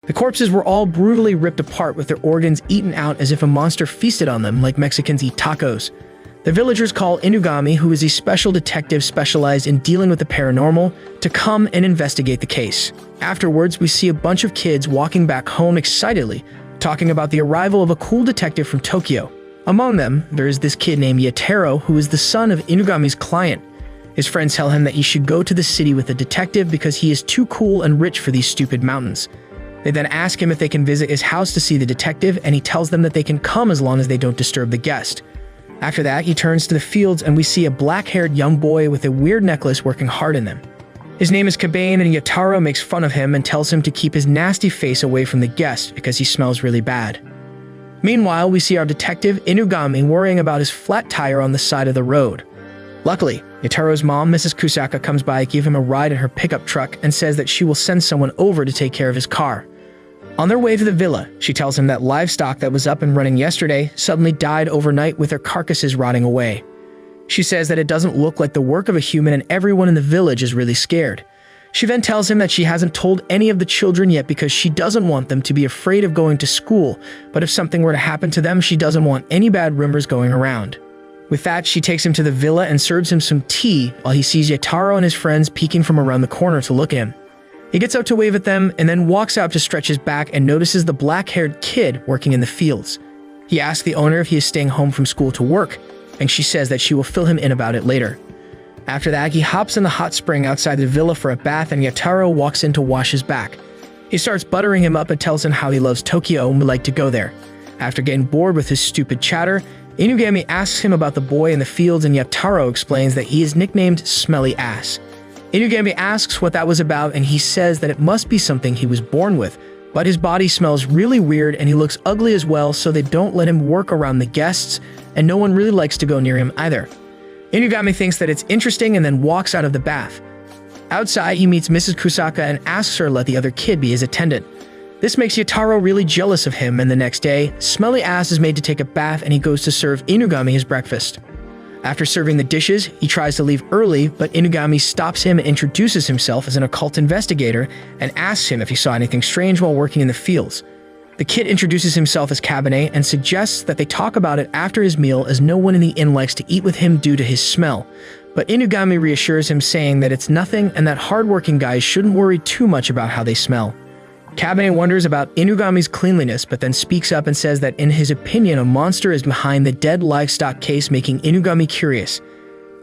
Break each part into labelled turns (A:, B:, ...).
A: The corpses were all brutally ripped apart with their organs eaten out as if a monster feasted on them like Mexicans eat tacos. The villagers call Inugami, who is a special detective specialized in dealing with the paranormal, to come and investigate the case. Afterwards, we see a bunch of kids walking back home excitedly, talking about the arrival of a cool detective from Tokyo. Among them, there is this kid named Yataro, who is the son of Inugami's client. His friends tell him that he should go to the city with a detective because he is too cool and rich for these stupid mountains. They then ask him if they can visit his house to see the detective, and he tells them that they can come as long as they don't disturb the guest. After that, he turns to the fields and we see a black-haired young boy with a weird necklace working hard in them. His name is Kabane, and Yataro makes fun of him and tells him to keep his nasty face away from the guest because he smells really bad. Meanwhile, we see our detective Inugami worrying about his flat tire on the side of the road. Luckily, Yataro's mom, Mrs. Kusaka, comes by to give him a ride in her pickup truck and says that she will send someone over to take care of his car. On their way to the villa, she tells him that livestock that was up and running yesterday suddenly died overnight with their carcasses rotting away. She says that it doesn't look like the work of a human and everyone in the village is really scared. She then tells him that she hasn't told any of the children yet because she doesn't want them to be afraid of going to school, but if something were to happen to them, she doesn't want any bad rumors going around. With that, she takes him to the villa and serves him some tea while he sees Yataro and his friends peeking from around the corner to look at him. He gets out to wave at them and then walks out to stretch his back and notices the black-haired kid working in the fields. He asks the owner if he is staying home from school to work, and she says that she will fill him in about it later. After that, he hops in the hot spring outside the villa for a bath, and Yataro walks in to wash his back. He starts buttering him up and tells him how he loves Tokyo and would like to go there. After getting bored with his stupid chatter, Inugami asks him about the boy in the fields, and Yataro explains that he is nicknamed Smelly Ass. Inugami asks what that was about, and he says that it must be something he was born with, but his body smells really weird and he looks ugly as well, so they don't let him work around the guests, and no one really likes to go near him either. Inugami thinks that it's interesting and then walks out of the bath. Outside, he meets Mrs. Kusaka and asks her to let the other kid be his attendant. This makes Yataro really jealous of him, and the next day, Smelly Ass is made to take a bath and he goes to serve Inugami his breakfast. After serving the dishes, he tries to leave early, but Inugami stops him and introduces himself as an occult investigator and asks him if he saw anything strange while working in the fields. The kid introduces himself as Kabane and suggests that they talk about it after his meal, as no one in the inn likes to eat with him due to his smell. But Inugami reassures him, saying that it's nothing and that hardworking guys shouldn't worry too much about how they smell. Kabane wonders about Inugami's cleanliness, but then speaks up and says that in his opinion, a monster is behind the dead livestock case, making Inugami curious.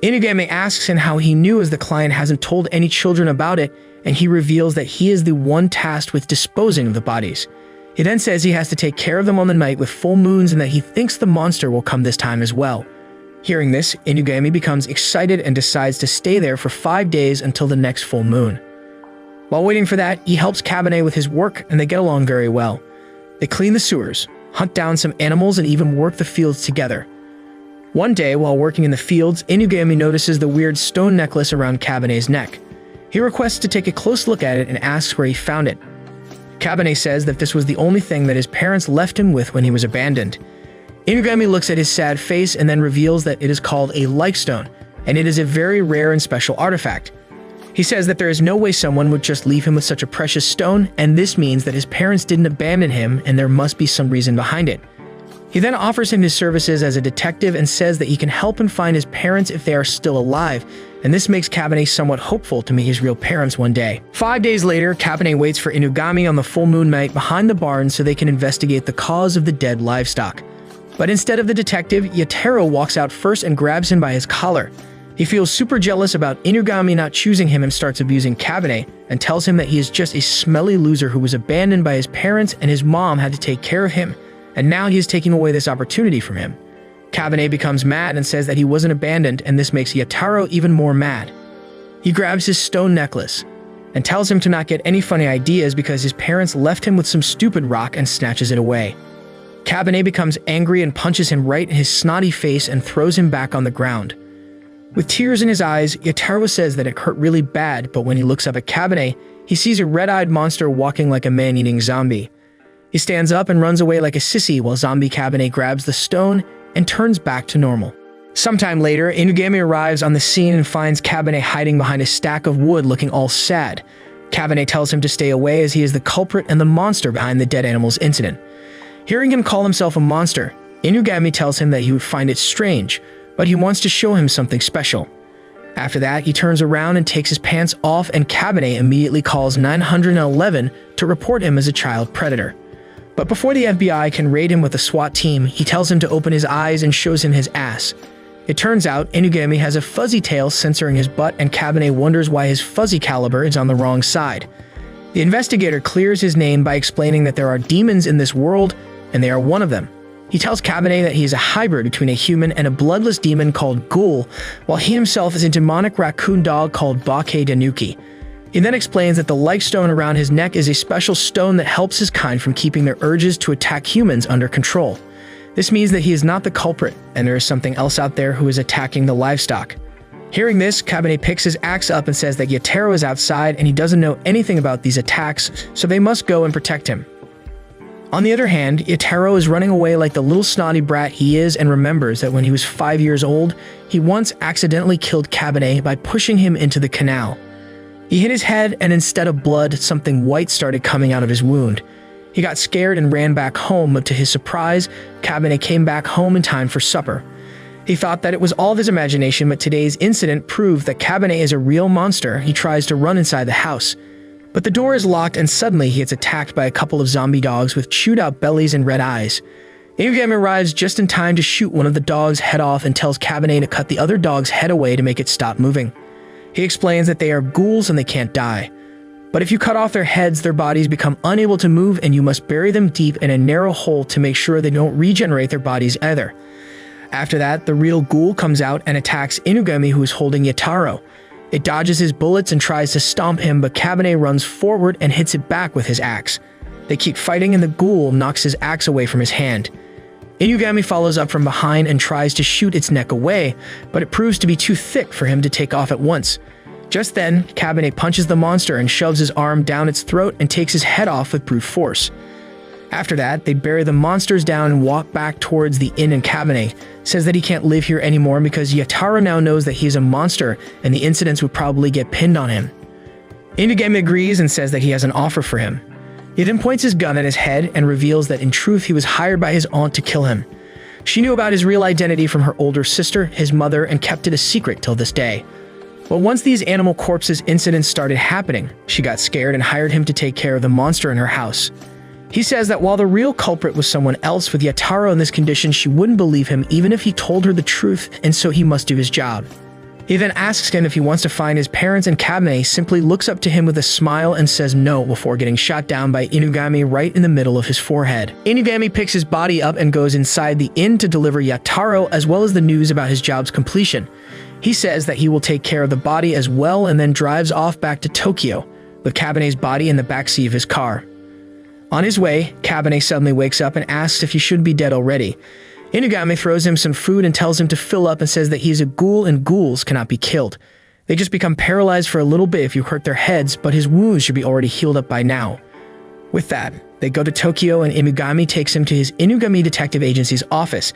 A: Inugami asks him how he knew, as the client hasn't told any children about it, and he reveals that he is the one tasked with disposing of the bodies. He then says he has to take care of them on the night with full moons and that he thinks the monster will come this time as well. Hearing this, Inugami becomes excited and decides to stay there for 5 days until the next full moon. While waiting for that, he helps Kabane with his work and they get along very well. They clean the sewers, hunt down some animals, and even work the fields together. One day, while working in the fields, Inugami notices the weird stone necklace around Kabane's neck. He requests to take a close look at it and asks where he found it. Kabane says that this was the only thing that his parents left him with when he was abandoned. Inugami looks at his sad face and then reveals that it is called a like stone, and it is a very rare and special artifact. He says that there is no way someone would just leave him with such a precious stone, and this means that his parents didn't abandon him and there must be some reason behind it. He then offers him his services as a detective and says that he can help him find his parents if they are still alive, and this makes Kabane somewhat hopeful to meet his real parents one day. 5 days later, Kabane waits for Inugami on the full moon night behind the barn so they can investigate the cause of the dead livestock. But instead of the detective, Yataro walks out first and grabs him by his collar. He feels super jealous about Inugami not choosing him and starts abusing Kabane and tells him that he is just a smelly loser who was abandoned by his parents and his mom had to take care of him, and now he is taking away this opportunity from him. Kabane becomes mad and says that he wasn't abandoned, and this makes Yataro even more mad. He grabs his stone necklace and tells him to not get any funny ideas because his parents left him with some stupid rock and snatches it away. Kabane becomes angry and punches him right in his snotty face and throws him back on the ground. With tears in his eyes, Yataro says that it hurt really bad, but when he looks up at Kabane, he sees a red-eyed monster walking like a man-eating zombie. He stands up and runs away like a sissy while zombie Kabane grabs the stone and turns back to normal. Sometime later, Inugami arrives on the scene and finds Kabane hiding behind a stack of wood looking all sad. Kabane tells him to stay away as he is the culprit and the monster behind the dead animals incident. Hearing him call himself a monster, Inugami tells him that he would find it strange, but he wants to show him something special. After that, he turns around and takes his pants off, and Kabane immediately calls 911 to report him as a child predator. But before the FBI can raid him with a SWAT team, he tells him to open his eyes and shows him his ass. It turns out Inugami has a fuzzy tail censoring his butt, and Kabane wonders why his fuzzy caliber is on the wrong side. The investigator clears his name by explaining that there are demons in this world, and they are one of them. He tells Kabane that he is a hybrid between a human and a bloodless demon called Ghoul, while he himself is a demonic raccoon dog called Bake Danuki. He then explains that the life stone around his neck is a special stone that helps his kind from keeping their urges to attack humans under control. This means that he is not the culprit, and there is something else out there who is attacking the livestock. Hearing this, Kabane picks his axe up and says that Yataro is outside and he doesn't know anything about these attacks, so they must go and protect him. On the other hand, Yataro is running away like the little snotty brat he is, and remembers that when he was 5 years old, he once accidentally killed Kabane by pushing him into the canal. He hit his head, and instead of blood, something white started coming out of his wound. He got scared and ran back home, but to his surprise, Kabane came back home in time for supper. He thought that it was all of his imagination, but today's incident proved that Kabane is a real monster. He tries to run inside the house, but the door is locked, and suddenly he gets attacked by a couple of zombie dogs with chewed-out bellies and red eyes. Inugami arrives just in time to shoot one of the dogs' head off and tells Kabane to cut the other dog's head away to make it stop moving. He explains that they are ghouls and they can't die. But if you cut off their heads, their bodies become unable to move, and you must bury them deep in a narrow hole to make sure they don't regenerate their bodies either. After that, the real ghoul comes out and attacks Inugami, who is holding Yataro. It dodges his bullets and tries to stomp him, but Kabane runs forward and hits it back with his axe. They keep fighting, and the ghoul knocks his axe away from his hand. Inugami follows up from behind and tries to shoot its neck away, but it proves to be too thick for him to take off at once. Just then, Kabane punches the monster and shoves his arm down its throat and takes his head off with brute force. After that, they bury the monsters down and walk back towards the inn, and Kabane says that he can't live here anymore because Yataro now knows that he's a monster and the incidents would probably get pinned on him. Inugami agrees and says that he has an offer for him. He then points his gun at his head and reveals that in truth he was hired by his aunt to kill him. She knew about his real identity from her older sister, his mother, and kept it a secret till this day. But once these animal corpses incidents started happening, she got scared and hired him to take care of the monster in her house. He says that while the real culprit was someone else, with Yataro in this condition, she wouldn't believe him even if he told her the truth, and so he must do his job. He then asks him if he wants to find his parents, and Kabane simply looks up to him with a smile and says no before getting shot down by Inugami right in the middle of his forehead. Inugami picks his body up and goes inside the inn to deliver Yataro as well as the news about his job's completion. He says that he will take care of the body as well and then drives off back to Tokyo, with Kabane's body in the backseat of his car. On his way, Kabane suddenly wakes up and asks if he should be dead already. Inugami throws him some food and tells him to fill up and says that he's a ghoul and ghouls cannot be killed. They just become paralyzed for a little bit if you hurt their heads, but his wounds should be already healed up by now. With that, they go to Tokyo and Inugami takes him to his Inugami Detective Agency's office.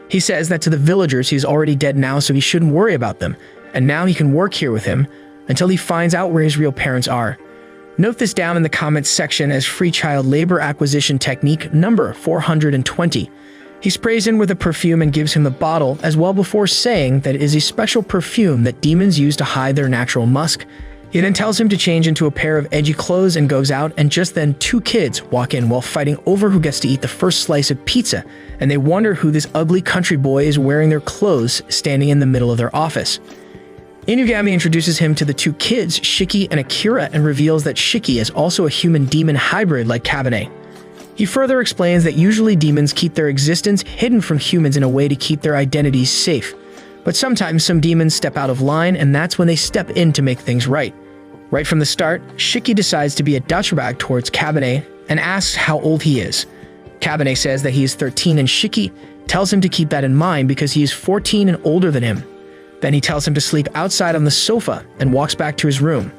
A: He says that to the villagers he's already dead now, so he shouldn't worry about them, and now he can work here with him until he finds out where his real parents are. Note this down in the comments section as free child labor acquisition technique number 420. He sprays in with a perfume and gives him the bottle as well before saying that it is a special perfume that demons use to hide their natural musk. He then tells him to change into a pair of edgy clothes and goes out, and just then two kids walk in while fighting over who gets to eat the first slice of pizza, and they wonder who this ugly country boy is wearing their clothes standing in the middle of their office. Inugami introduces him to the two kids, Shiki and Akira, and reveals that Shiki is also a human-demon hybrid like Kabane. He further explains that usually demons keep their existence hidden from humans in a way to keep their identities safe. But sometimes some demons step out of line, and that's when they step in to make things right. Right from the start, Shiki decides to be a douchebag towards Kabane and asks how old he is. Kabane says that he is 13, and Shiki tells him to keep that in mind because he is 14 and older than him. Then he tells him to sleep outside on the sofa and walks back to his room.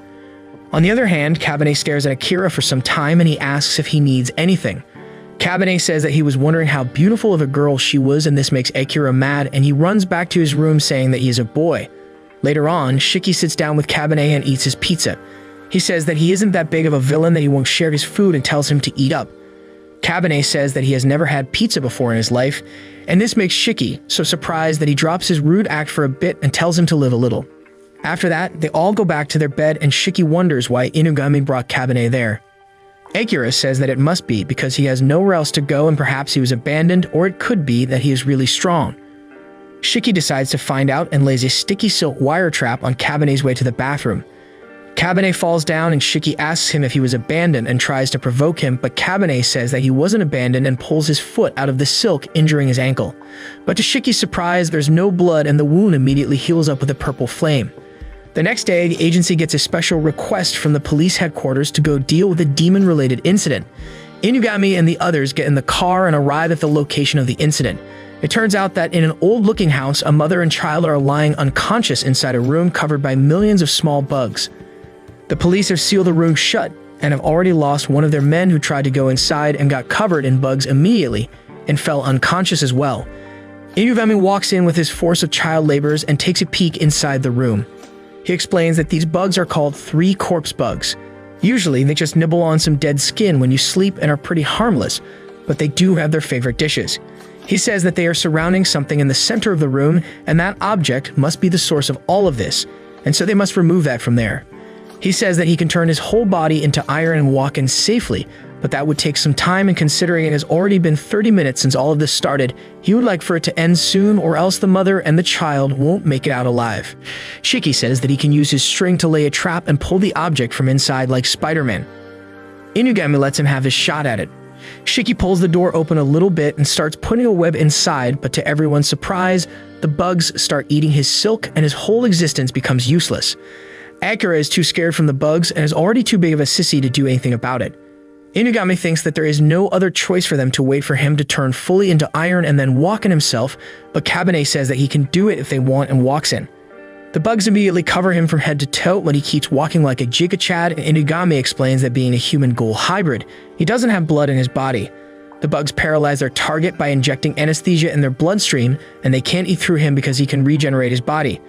A: On the other hand, Kabane stares at Akira for some time and he asks if he needs anything. Kabane says that he was wondering how beautiful of a girl she was, and this makes Akira mad, and he runs back to his room saying that he is a boy. Later on, Shiki sits down with Kabane and eats his pizza. He says that he isn't that big of a villain that he won't share his food and tells him to eat up. Kabane says that he has never had pizza before in his life, and this makes Shiki so surprised that he drops his rude act for a bit and tells him to live a little. After that, they all go back to their bed and Shiki wonders why Inugami brought Kabane there. Akira says that it must be because he has nowhere else to go and perhaps he was abandoned, or it could be that he is really strong. Shiki decides to find out and lays a sticky silk wire trap on Kabane's way to the bathroom. Kabane falls down and Shiki asks him if he was abandoned and tries to provoke him, but Kabane says that he wasn't abandoned and pulls his foot out of the silk, injuring his ankle. But to Shiki's surprise, there's no blood and the wound immediately heals up with a purple flame. The next day, the agency gets a special request from the police headquarters to go deal with a demon-related incident. Inugami and the others get in the car and arrive at the location of the incident. It turns out that in an old-looking house, a mother and child are lying unconscious inside a room covered by millions of small bugs. The police have sealed the room shut and have already lost one of their men who tried to go inside and got covered in bugs immediately and fell unconscious as well. Inugami walks in with his force of child laborers and takes a peek inside the room. He explains that these bugs are called 3 corpse bugs. Usually, they just nibble on some dead skin when you sleep and are pretty harmless, but they do have their favorite dishes. He says that they are surrounding something in the center of the room, and that object must be the source of all of this, and so they must remove that from there. He says that he can turn his whole body into iron and walk in safely, but that would take some time, and considering it has already been 30 minutes since all of this started, he would like for it to end soon or else the mother and the child won't make it out alive. Shiki says that he can use his string to lay a trap and pull the object from inside like Spider-Man. Inugami lets him have his shot at it. Shiki pulls the door open a little bit and starts putting a web inside, but to everyone's surprise, the bugs start eating his silk and his whole existence becomes useless. Akira is too scared from the bugs and is already too big of a sissy to do anything about it. Inugami thinks that there is no other choice for them to wait for him to turn fully into iron and then walk in himself, but Kabane says that he can do it if they want and walks in. The bugs immediately cover him from head to toe when he keeps walking like a Giga-Chad, and Inugami explains that being a human-ghoul hybrid, he doesn't have blood in his body. The bugs paralyze their target by injecting anesthesia in their bloodstream, and they can't eat through him because he can regenerate his body.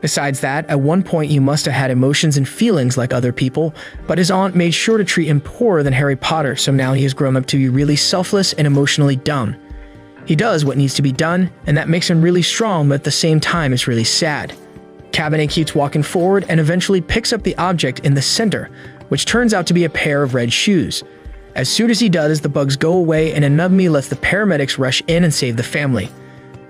A: Besides that, at one point he must have had emotions and feelings like other people, but his aunt made sure to treat him poorer than Harry Potter, so now he has grown up to be really selfless and emotionally dumb. He does what needs to be done, and that makes him really strong, but at the same time it's really sad. Kabane keeps walking forward and eventually picks up the object in the center, which turns out to be a pair of red shoes. As soon as he does, the bugs go away and Inugami lets the paramedics rush in and save the family.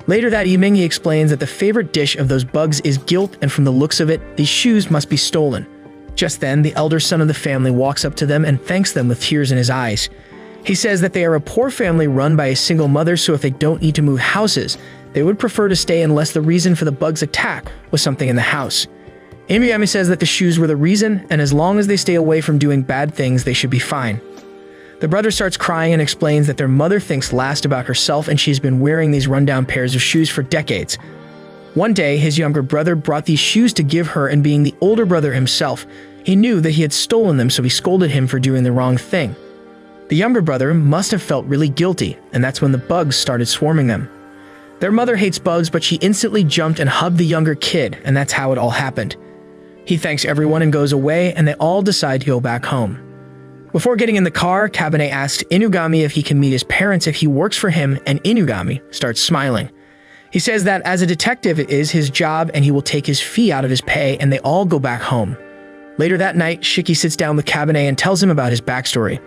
A: Later that evening, he explains that the favorite dish of those bugs is guilt, and from the looks of it, these shoes must be stolen. Just then, the elder son of the family walks up to them and thanks them with tears in his eyes. He says that they are a poor family run by a single mother, so if they don't need to move houses, they would prefer to stay unless the reason for the bugs' attack was something in the house. Inugami says that the shoes were the reason, and as long as they stay away from doing bad things, they should be fine. The brother starts crying and explains that their mother thinks last about herself and she's been wearing these rundown pairs of shoes for decades. One day, his younger brother brought these shoes to give her, and being the older brother himself, he knew that he had stolen them, so he scolded him for doing the wrong thing. The younger brother must have felt really guilty, and that's when the bugs started swarming them. Their mother hates bugs, but she instantly jumped and hugged the younger kid, and that's how it all happened. He thanks everyone and goes away, and they all decide to go back home. Before getting in the car, Kabane asks Inugami if he can meet his parents if he works for him, and Inugami starts smiling. He says that as a detective it is his job and he will take his fee out of his pay, and they all go back home. Later that night, Shiki sits down with Kabane and tells him about his backstory.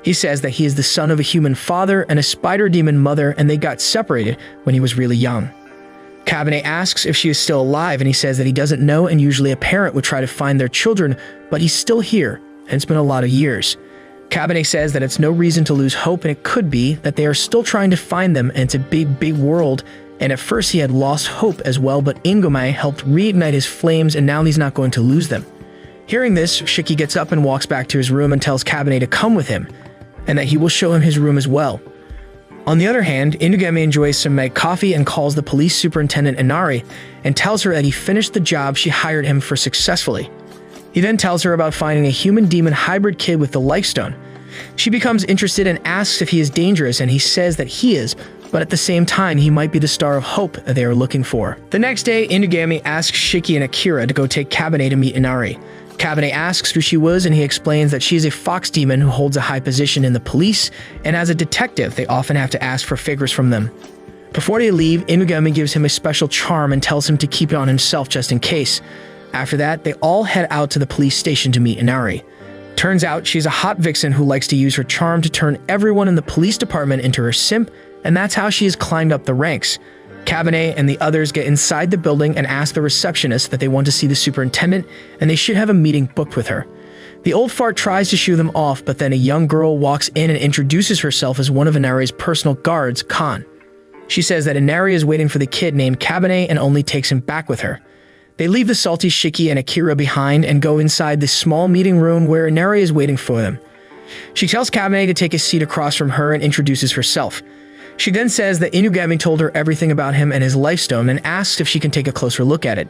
A: He says that he is the son of a human father and a spider demon mother, and they got separated when he was really young. Kabane asks if she is still alive, and he says that he doesn't know, and usually a parent would try to find their children, but he's still here, and it's been a lot of years. Kabane says that it's no reason to lose hope, and it could be that they are still trying to find them, and it's a big, big world, and at first he had lost hope as well, but Inugami helped reignite his flames, and now he's not going to lose them. Hearing this, Shiki gets up and walks back to his room and tells Kabane to come with him, and that he will show him his room as well. On the other hand, Inugami enjoys some Meg coffee and calls the police superintendent Inari and tells her that he finished the job she hired him for successfully. He then tells her about finding a human-demon hybrid kid with the Life Stone. She becomes interested and asks if he is dangerous, and he says that he is, but at the same time he might be the star of hope that they are looking for. The next day, Inugami asks Shiki and Akira to go take Kabane to meet Inari. Kabane asks who she was, and he explains that she is a fox demon who holds a high position in the police, and as a detective, they often have to ask for favors from them. Before they leave, Inugami gives him a special charm and tells him to keep it on himself just in case. After that, they all head out to the police station to meet Inari. Turns out she's a hot vixen who likes to use her charm to turn everyone in the police department into her simp, and that's how she has climbed up the ranks. Kabane and the others get inside the building and ask the receptionist that they want to see the superintendent, and they should have a meeting booked with her. The old fart tries to shoo them off, but then a young girl walks in and introduces herself as one of Inari's personal guards, Khan. She says that Inari is waiting for the kid named Kabane and only takes him back with her. They leave the salty Shiki and Akira behind and go inside this small meeting room where Inari is waiting for them. She tells Kabane to take a seat across from her and introduces herself. She then says that Inugami told her everything about him and his lifestone and asks if she can take a closer look at it.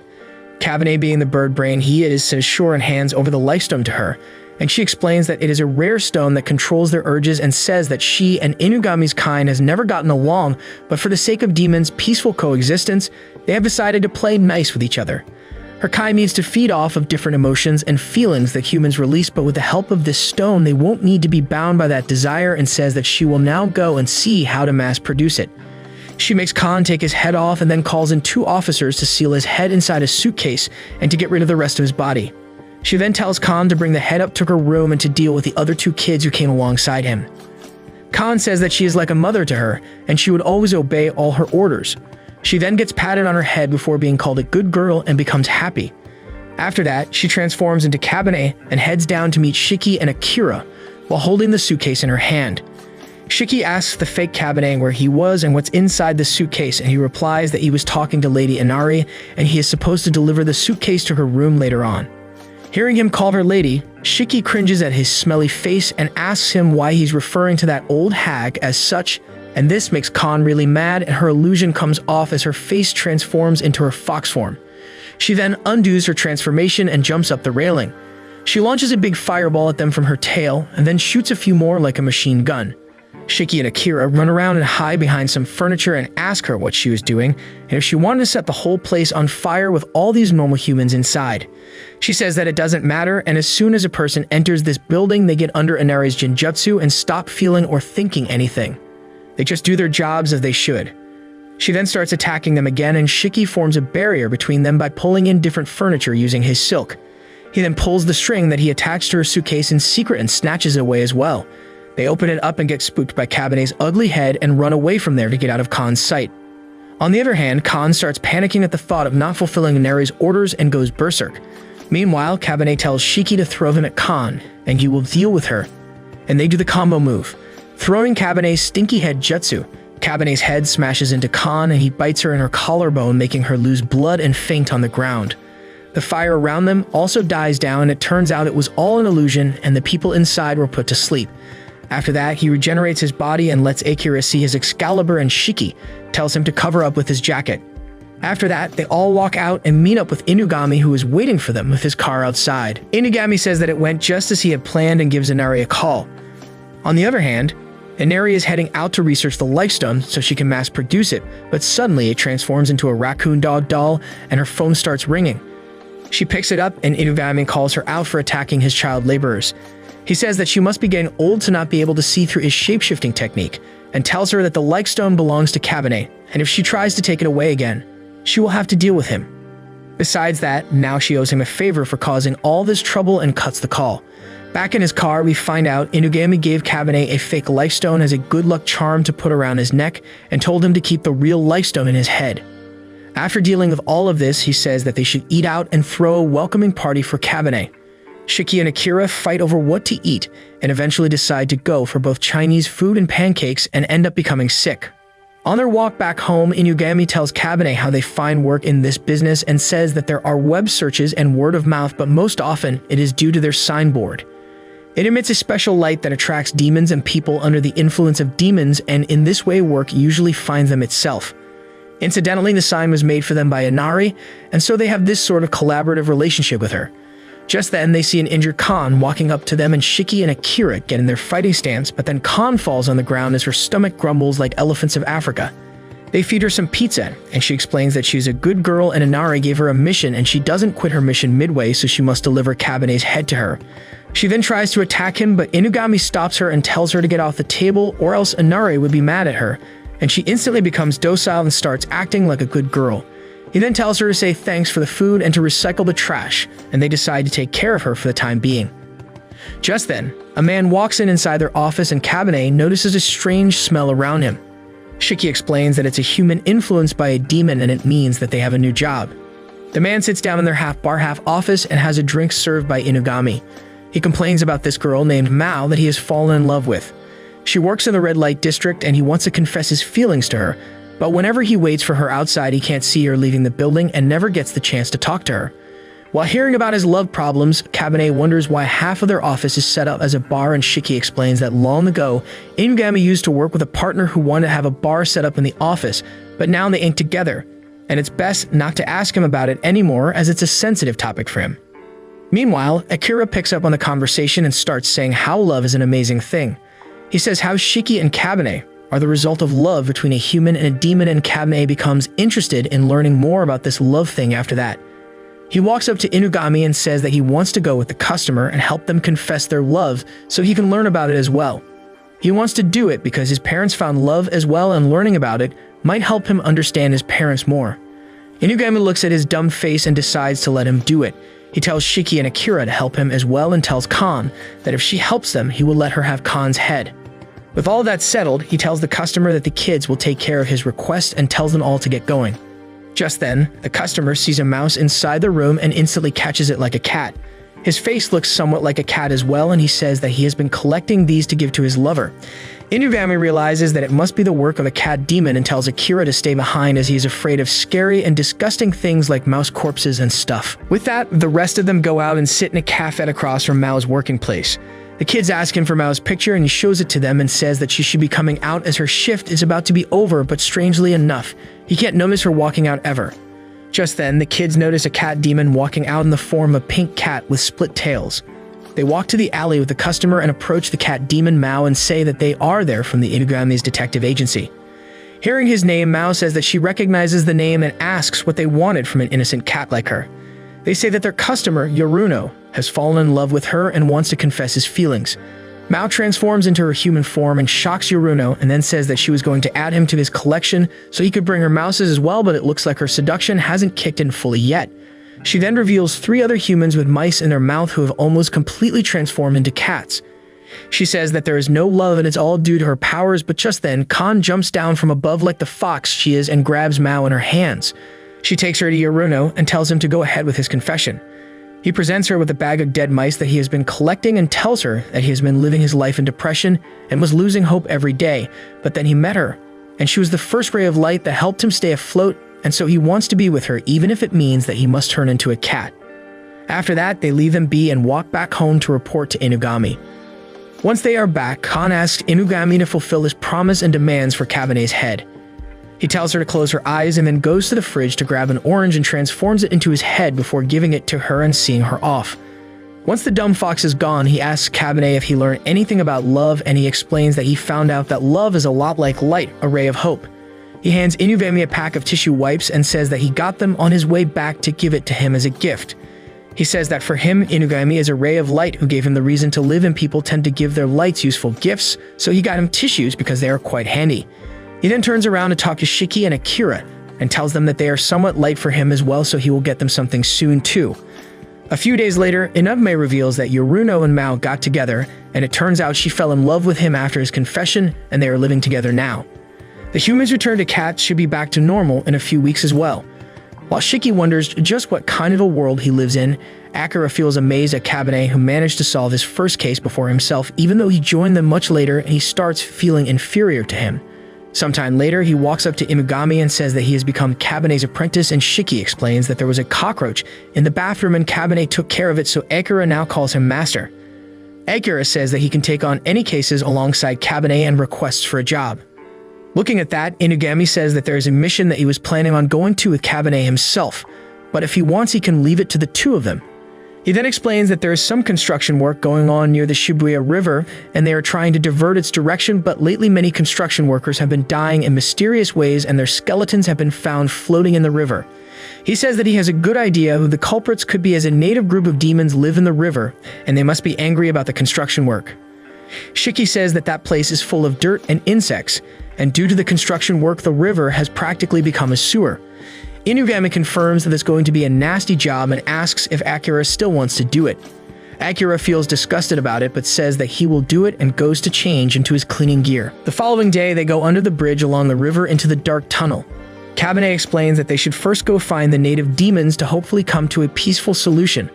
A: Kabane, being the bird brain he is, says sure and hands over the lifestone to her, and she explains that it is a rare stone that controls their urges and says that she and Inugami's kind has never gotten along, but for the sake of demons' peaceful coexistence, they have decided to play nice with each other. Her kind needs to feed off of different emotions and feelings that humans release, but with the help of this stone, they won't need to be bound by that desire, and says that she will now go and see how to mass produce it. She makes Khan take his head off and then calls in 2 officers to seal his head inside a suitcase and to get rid of the rest of his body. She then tells Khan to bring the head up to her room and to deal with the other 2 kids who came alongside him. Khan says that she is like a mother to her, and she would always obey all her orders. She then gets patted on her head before being called a good girl and becomes happy. After that, she transforms into Kabane and heads down to meet Shiki and Akira while holding the suitcase in her hand. Shiki asks the fake Kabane where he was and what's inside the suitcase, and he replies that he was talking to Lady Inari and he is supposed to deliver the suitcase to her room later on. Hearing him call her lady, Shiki cringes at his smelly face and asks him why he's referring to that old hag as such, and this makes Khan really mad, and her illusion comes off as her face transforms into her fox form. She then undoes her transformation and jumps up the railing. She launches a big fireball at them from her tail and then shoots a few more like a machine gun. Shiki and Akira run around and hide behind some furniture and ask her what she was doing and if she wanted to set the whole place on fire with all these normal humans inside. She says that it doesn't matter, and as soon as a person enters this building, they get under Inari's Jinjutsu and stop feeling or thinking anything. They just do their jobs as they should. She then starts attacking them again, and Shiki forms a barrier between them by pulling in different furniture using his silk. He then pulls the string that he attached to her suitcase in secret and snatches it away as well. They open it up and get spooked by Kabane's ugly head and run away from there to get out of Khan's sight. On the other hand, Khan starts panicking at the thought of not fulfilling Inari's orders and goes berserk. Meanwhile, Kabane tells Shiki to throw them at Khan, and he will deal with her. And they do the combo move. Throwing Kabane's stinky head jutsu, Kabane's head smashes into Khan and he bites her in her collarbone, making her lose blood and faint on the ground. The fire around them also dies down, and it turns out it was all an illusion and the people inside were put to sleep. After that, he regenerates his body and lets Akira see his Excalibur, and Shiki tells him to cover up with his jacket. After that, they all walk out and meet up with Inugami, who is waiting for them with his car outside. Inugami says that it went just as he had planned and gives Inari a call. On the other hand, Inari is heading out to research the Lifestone so she can mass produce it, but suddenly it transforms into a raccoon dog doll and her phone starts ringing. She picks it up and Inugami calls her out for attacking his child laborers. He says that she must be getting old to not be able to see through his shape-shifting technique, and tells her that the Lifestone belongs to Kabane, and if she tries to take it away again, she will have to deal with him. Besides that, now she owes him a favor for causing all this trouble and cuts the call. Back in his car, we find out Inugami gave Kabane a fake Lifestone as a good luck charm to put around his neck and told him to keep the real Lifestone in his head. After dealing with all of this, he says that they should eat out and throw a welcoming party for Kabane. Shiki and Akira fight over what to eat and eventually decide to go for both Chinese food and pancakes and end up becoming sick. On their walk back home, Inugami tells Kabane how they find work in this business and says that there are web searches and word of mouth, but most often it is due to their signboard. It emits a special light that attracts demons and people under the influence of demons, and in this way work usually finds them itself. Incidentally, the sign was made for them by Inari, and so they have this sort of collaborative relationship with her. Just then, they see an injured Khan walking up to them, and Shiki and Akira get in their fighting stance, but then Khan falls on the ground as her stomach grumbles like elephants of Africa. They feed her some pizza, and she explains that she's a good girl and Inari gave her a mission and she doesn't quit her mission midway, so she must deliver Kabane's head to her. She then tries to attack him, but Inugami stops her and tells her to get off the table or else Inari would be mad at her, and she instantly becomes docile and starts acting like a good girl. He then tells her to say thanks for the food and to recycle the trash, and they decide to take care of her for the time being. Just then, a man walks inside their office and Kabane notices a strange smell around him. Shiki explains that it's a human influenced by a demon and it means that they have a new job. The man sits down in their half-bar, half-office and has a drink served by Inugami. He complains about this girl named Mao that he has fallen in love with. She works in the red light district and he wants to confess his feelings to her, but whenever he waits for her outside, he can't see her leaving the building and never gets the chance to talk to her. While hearing about his love problems, Kabane wonders why half of their office is set up as a bar, and Shiki explains that long ago, Inugami used to work with a partner who wanted to have a bar set up in the office, but now they ain't together, and it's best not to ask him about it anymore as it's a sensitive topic for him. Meanwhile, Akira picks up on the conversation and starts saying how love is an amazing thing. He says how Shiki and Kabane are the result of love between a human and a demon, and Kabane becomes interested in learning more about this love thing after that. He walks up to Inugami and says that he wants to go with the customer and help them confess their love so he can learn about it as well. He wants to do it because his parents found love as well, and learning about it might help him understand his parents more. Inugami looks at his dumb face and decides to let him do it. He tells Shiki and Akira to help him as well and tells Kan that if she helps them, he will let her have Kan's head. With all that settled, he tells the customer that the kids will take care of his request and tells them all to get going. Just then, the customer sees a mouse inside the room and instantly catches it like a cat. His face looks somewhat like a cat as well, and he says that he has been collecting these to give to his lover. Inugami realizes that it must be the work of a cat demon and tells Akira to stay behind as he is afraid of scary and disgusting things like mouse corpses and stuff. With that, the rest of them go out and sit in a cafe across from Mao's working place. The kids ask him for Mao's picture and he shows it to them and says that she should be coming out as her shift is about to be over, but strangely enough, he can't notice her walking out ever. Just then, the kids notice a cat demon walking out in the form of a pink cat with split tails. They walk to the alley with the customer and approach the cat demon Mao and say that they are there from the Inugami's detective agency. Hearing his name, Mao says that she recognizes the name and asks what they wanted from an innocent cat like her. They say that their customer, Yoruno, has fallen in love with her and wants to confess his feelings. Mao transforms into her human form and shocks Yoruno and then says that she was going to add him to his collection so he could bring her mouses as well, but it looks like her seduction hasn't kicked in fully yet. She then reveals 3 other humans with mice in their mouth who have almost completely transformed into cats. She says that there is no love and it's all due to her powers, but just then, Kan jumps down from above like the fox she is and grabs Mao in her hands. She takes her to Yoruno and tells him to go ahead with his confession. He presents her with a bag of dead mice that he has been collecting and tells her that he has been living his life in depression and was losing hope every day, but then he met her, and she was the first ray of light that helped him stay afloat, and so he wants to be with her even if it means that he must turn into a cat. After that, they leave them be and walk back home to report to Inugami. Once they are back, Kan asks Inugami to fulfill his promise and demands for Kabane's head. He tells her to close her eyes and then goes to the fridge to grab an orange and transforms it into his head before giving it to her and seeing her off. Once the dumb fox is gone, he asks Kabane if he learned anything about love, and he explains that he found out that love is a lot like light, a ray of hope. He hands Inugami a pack of tissue wipes and says that he got them on his way back to give it to him as a gift. He says that for him, Inugami is a ray of light who gave him the reason to live, and people tend to give their lights useful gifts, so he got him tissues because they are quite handy. He then turns around to talk to Shiki and Akira and tells them that they are somewhat light for him as well, so he will get them something soon too. A few days later, Inugami reveals that Yoruno and Mao got together, and it turns out she fell in love with him after his confession, and they are living together now. The humans return to cats should be back to normal in a few weeks as well. While Shiki wonders just what kind of a world he lives in, Akira feels amazed at Kabane, who managed to solve his first case before himself, even though he joined them much later, and he starts feeling inferior to him. Sometime later, he walks up to Inugami and says that he has become Kabane's apprentice, and Shiki explains that there was a cockroach in the bathroom and Kabane took care of it, so Akira now calls him master. Akira says that he can take on any cases alongside Kabane and requests for a job. Looking at that, Inugami says that there is a mission that he was planning on going to with Kabane himself, but if he wants, he can leave it to the 2 of them. He then explains that there is some construction work going on near the Shibuya River, and they are trying to divert its direction, but lately many construction workers have been dying in mysterious ways and their skeletons have been found floating in the river. He says that he has a good idea who the culprits could be, as a native group of demons live in the river, and they must be angry about the construction work. Shiki says that that place is full of dirt and insects, and due to the construction work, the river has practically become a sewer. Inugami confirms that it's going to be a nasty job and asks if Akira still wants to do it. Akira feels disgusted about it, but says that he will do it and goes to change into his cleaning gear. The following day, they go under the bridge along the river into the dark tunnel. Kabane explains that they should first go find the native demons to hopefully come to a peaceful solution.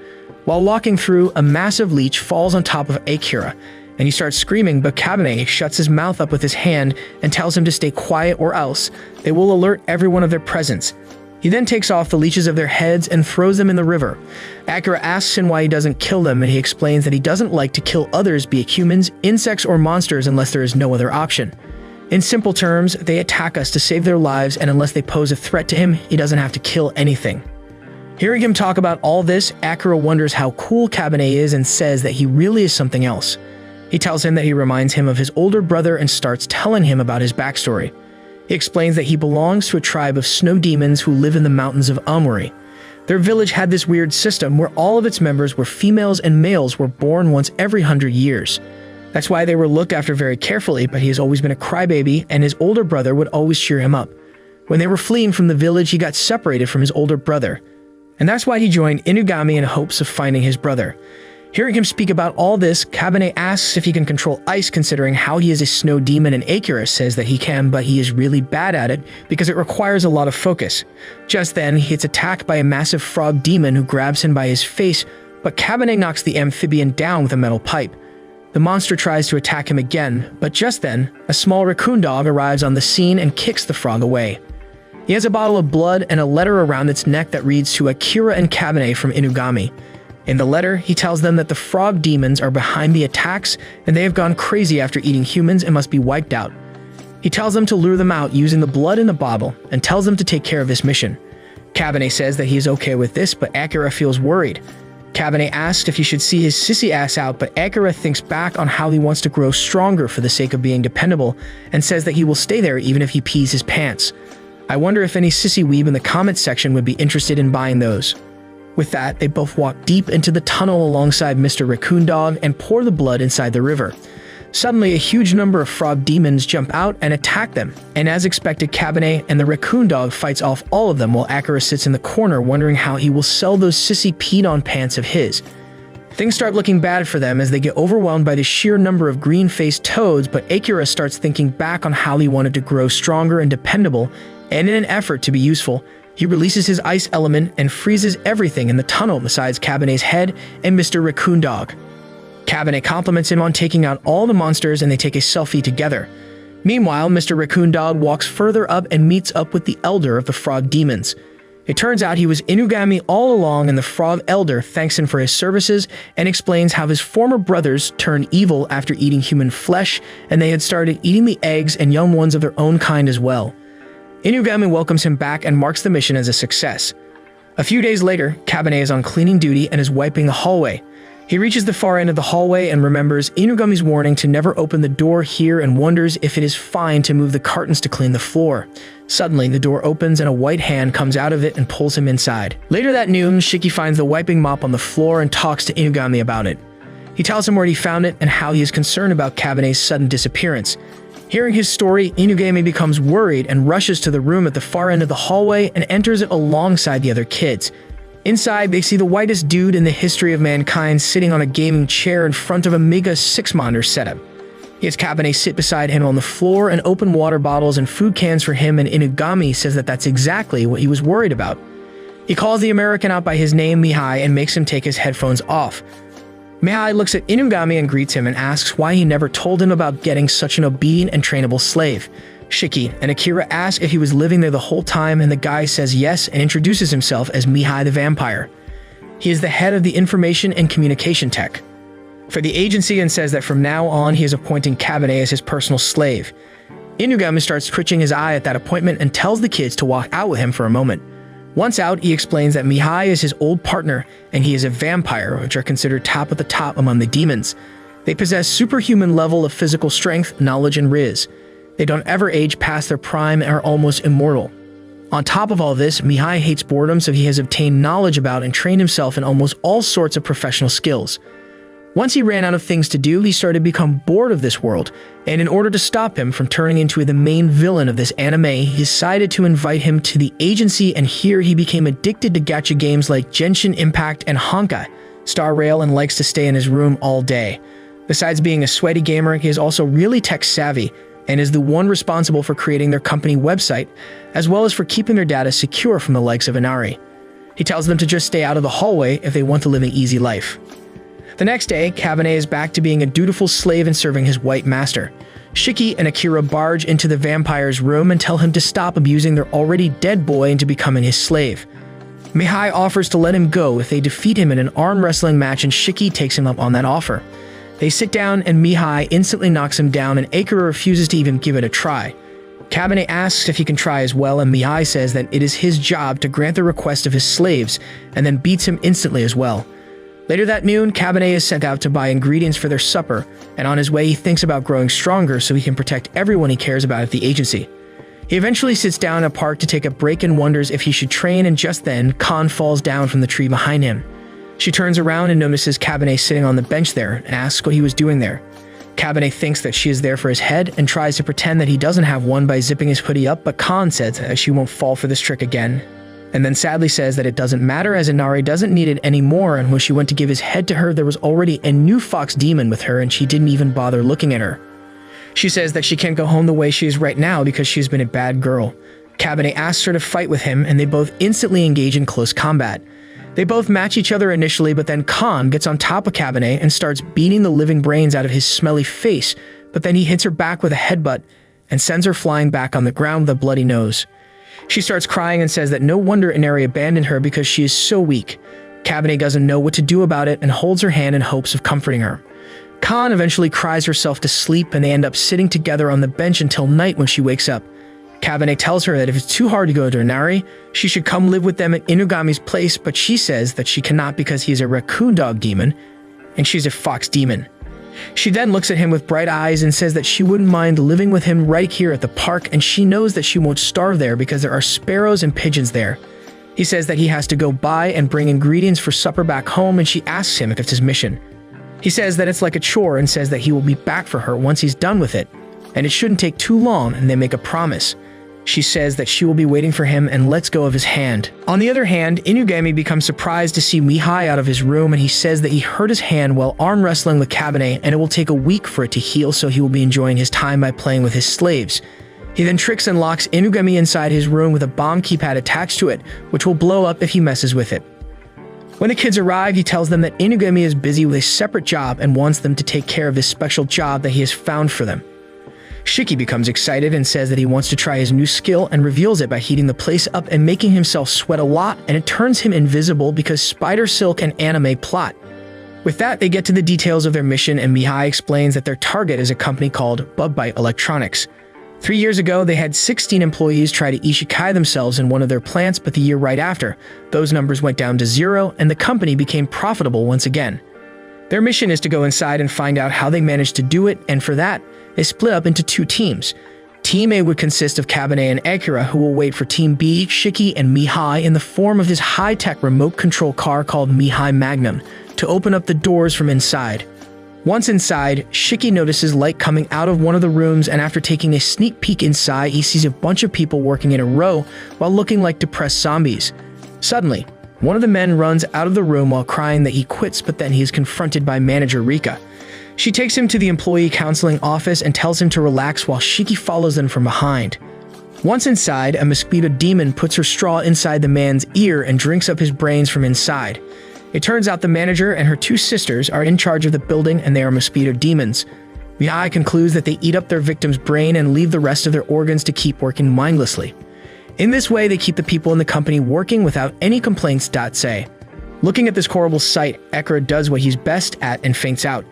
A: While walking through, a massive leech falls on top of Akira, and he starts screaming, but Kabane shuts his mouth up with his hand and tells him to stay quiet or else they will alert everyone of their presence. He then takes off the leeches of their heads and throws them in the river. Akira asks him why he doesn't kill them, and he explains that he doesn't like to kill others, be it humans, insects, or monsters, unless there is no other option. In simple terms, they attack us to save their lives, and unless they pose a threat to him, he doesn't have to kill anything. Hearing him talk about all this, Akira wonders how cool Kabane is and says that he really is something else. He tells him that he reminds him of his older brother and starts telling him about his backstory. He explains that he belongs to a tribe of snow demons who live in the mountains of Amuri. Their village had this weird system where all of its members were females and males were born once every 100 years. That's why they were looked after very carefully, but he has always been a crybaby, and his older brother would always cheer him up. When they were fleeing from the village, he got separated from his older brother, and that's why he joined Inugami in hopes of finding his brother. Hearing him speak about all this, Kabane asks if he can control ice, considering how he is a snow demon, and Akira says that he can, but he is really bad at it because it requires a lot of focus. Just then, he gets attacked by a massive frog demon who grabs him by his face, but Kabane knocks the amphibian down with a metal pipe. The monster tries to attack him again, but just then, a small raccoon dog arrives on the scene and kicks the frog away. He has a bottle of blood and a letter around its neck that reads to Akira and Kabane from Inugami. In the letter, he tells them that the frog demons are behind the attacks and they have gone crazy after eating humans and must be wiped out. He tells them to lure them out using the blood in the bottle and tells them to take care of this mission. Kabane says that he is okay with this, but Akira feels worried. Kabane asks if he should see his sissy ass out, but Akira thinks back on how he wants to grow stronger for the sake of being dependable and says that he will stay there even if he pees his pants. I wonder if any sissy weeb in the comments section would be interested in buying those. With that, they both walk deep into the tunnel alongside Mr. Raccoon Dog and pour the blood inside the river. Suddenly, a huge number of frog demons jump out and attack them, and as expected, Kabane and the Raccoon Dog fights off all of them while Akira sits in the corner wondering how he will sell those sissy peed-on pants of his. Things start looking bad for them as they get overwhelmed by the sheer number of green-faced toads, but Akira starts thinking back on how he wanted to grow stronger and dependable, and in an effort to be useful, he releases his ice element and freezes everything in the tunnel besides Kabane's head and Mr. Raccoon Dog. Kabane compliments him on taking out all the monsters and they take a selfie together. Meanwhile, Mr. Raccoon Dog walks further up and meets up with the elder of the frog demons. It turns out he was Inugami all along, and the frog elder thanks him for his services and explains how his former brothers turned evil after eating human flesh, and they had started eating the eggs and young ones of their own kind as well. Inugami welcomes him back and marks the mission as a success. A few days later, Kabane is on cleaning duty and is wiping the hallway. He reaches the far end of the hallway and remembers Inugami's warning to never open the door here and wonders if it is fine to move the cartons to clean the floor. Suddenly, the door opens and a white hand comes out of it and pulls him inside. Later that noon, Shiki finds the wiping mop on the floor and talks to Inugami about it. He tells him where he found it and how he is concerned about Kabane's sudden disappearance. Hearing his story, Inugami becomes worried and rushes to the room at the far end of the hallway and enters it alongside the other kids. Inside, they see the whitest dude in the history of mankind sitting on a gaming chair in front of a mega 6-monitor setup. He has Kabane sit beside him on the floor and open water bottles and food cans for him, and Inugami says that that's exactly what he was worried about. He calls the American out by his name, Mihai, and makes him take his headphones off. Mihai looks at Inugami and greets him and asks why he never told him about getting such an obedient and trainable slave. Shiki and Akira ask if he was living there the whole time, and the guy says yes and introduces himself as Mihai the Vampire. He is the head of the information and communication tech for the agency and says that from now on he is appointing Kabane as his personal slave. Inugami starts twitching his eye at that appointment and tells the kids to walk out with him for a moment. Once out, he explains that Mihai is his old partner and he is a vampire, which are considered top of the top among the demons. They possess superhuman level of physical strength, knowledge, and riz. They don't ever age past their prime and are almost immortal. On top of all this, Mihai hates boredom, so he has obtained knowledge about and trained himself in almost all sorts of professional skills. Once he ran out of things to do, he started to become bored of this world, and in order to stop him from turning into the main villain of this anime, he decided to invite him to the agency, and here he became addicted to gacha games like Genshin Impact and Honkai Star Rail and likes to stay in his room all day. Besides being a sweaty gamer, he is also really tech-savvy and is the one responsible for creating their company website, as well as for keeping their data secure from the likes of Inari. He tells them to just stay out of the hallway if they want to live an easy life. The next day, Kabane is back to being a dutiful slave and serving his white master. Shiki and Akira barge into the vampire's room and tell him to stop abusing their already dead boy into becoming his slave. Mihai offers to let him go if they defeat him in an arm wrestling match, and Shiki takes him up on that offer. They sit down and Mihai instantly knocks him down, and Akira refuses to even give it a try. Kabane asks if he can try as well, and Mihai says that it is his job to grant the request of his slaves, and then beats him instantly as well. Later that noon, Kabane is sent out to buy ingredients for their supper, and on his way he thinks about growing stronger so he can protect everyone he cares about at the agency. He eventually sits down in a park to take a break and wonders if he should train, and just then, Khan falls down from the tree behind him. She turns around and notices Kabane sitting on the bench there and asks what he was doing there. Kabane thinks that she is there for his head and tries to pretend that he doesn't have one by zipping his hoodie up, but Khan says that she won't fall for this trick again, and then sadly says that it doesn't matter as Inari doesn't need it anymore, and when she went to give his head to her, there was already a new fox demon with her and she didn't even bother looking at her. She says that she can't go home the way she is right now because she's been a bad girl. Kabane asks her to fight with him, and they both instantly engage in close combat. They both match each other initially, but then Khan gets on top of Kabane and starts beating the living brains out of his smelly face, but then he hits her back with a headbutt and sends her flying back on the ground with a bloody nose. She starts crying and says that no wonder Inari abandoned her because she is so weak. Kabane doesn't know what to do about it and holds her hand in hopes of comforting her. Khan eventually cries herself to sleep, and they end up sitting together on the bench until night when she wakes up. Kabane tells her that if it's too hard to go to Inari, she should come live with them at Inugami's place, but she says that she cannot because he's a raccoon dog demon and she's a fox demon. She then looks at him with bright eyes and says that she wouldn't mind living with him right here at the park, and she knows that she won't starve there because there are sparrows and pigeons there. He says that he has to go buy and bring ingredients for supper back home, and she asks him if it's his mission. He says that it's like a chore and says that he will be back for her once he's done with it, and it shouldn't take too long, and they make a promise. She says that she will be waiting for him and lets go of his hand. On the other hand, Inugami becomes surprised to see Mihai out of his room, and he says that he hurt his hand while arm wrestling with Kabane and it will take a week for it to heal, so he will be enjoying his time by playing with his slaves. He then tricks and locks Inugami inside his room with a bomb keypad attached to it, which will blow up if he messes with it. When the kids arrive, he tells them that Inugami is busy with a separate job and wants them to take care of this special job that he has found for them. Shiki becomes excited and says that he wants to try his new skill and reveals it by heating the place up and making himself sweat a lot, and it turns him invisible because Spider Silk and Anime plot. With that, they get to the details of their mission, and Mihai explains that their target is a company called Bugbite Electronics. 3 years ago, they had 16 employees try to isekai themselves in one of their plants, but the year right after, those numbers went down to 0 and the company became profitable once again. Their mission is to go inside and find out how they managed to do it, and for that, they split up into 2 teams. Team A would consist of Kabane and Akira, who will wait for Team B, Shiki, and Mihai in the form of this high-tech remote control car called Mihai Magnum to open up the doors from inside. Once inside, Shiki notices light coming out of one of the rooms, and after taking a sneak peek inside, he sees a bunch of people working in a row while looking like depressed zombies. Suddenly, one of the men runs out of the room while crying that he quits, but then he is confronted by manager Rika. She takes him to the employee counseling office and tells him to relax while Shiki follows them from behind. Once inside, a mosquito demon puts her straw inside the man's ear and drinks up his brains from inside. It turns out the manager and her 2 sisters are in charge of the building, and they are mosquito demons. Mihai concludes that they eat up their victim's brain and leave the rest of their organs to keep working mindlessly. In this way, they keep the people in the company working without any complaints. Say. Looking at this horrible sight, Akira does what he's best at and faints out.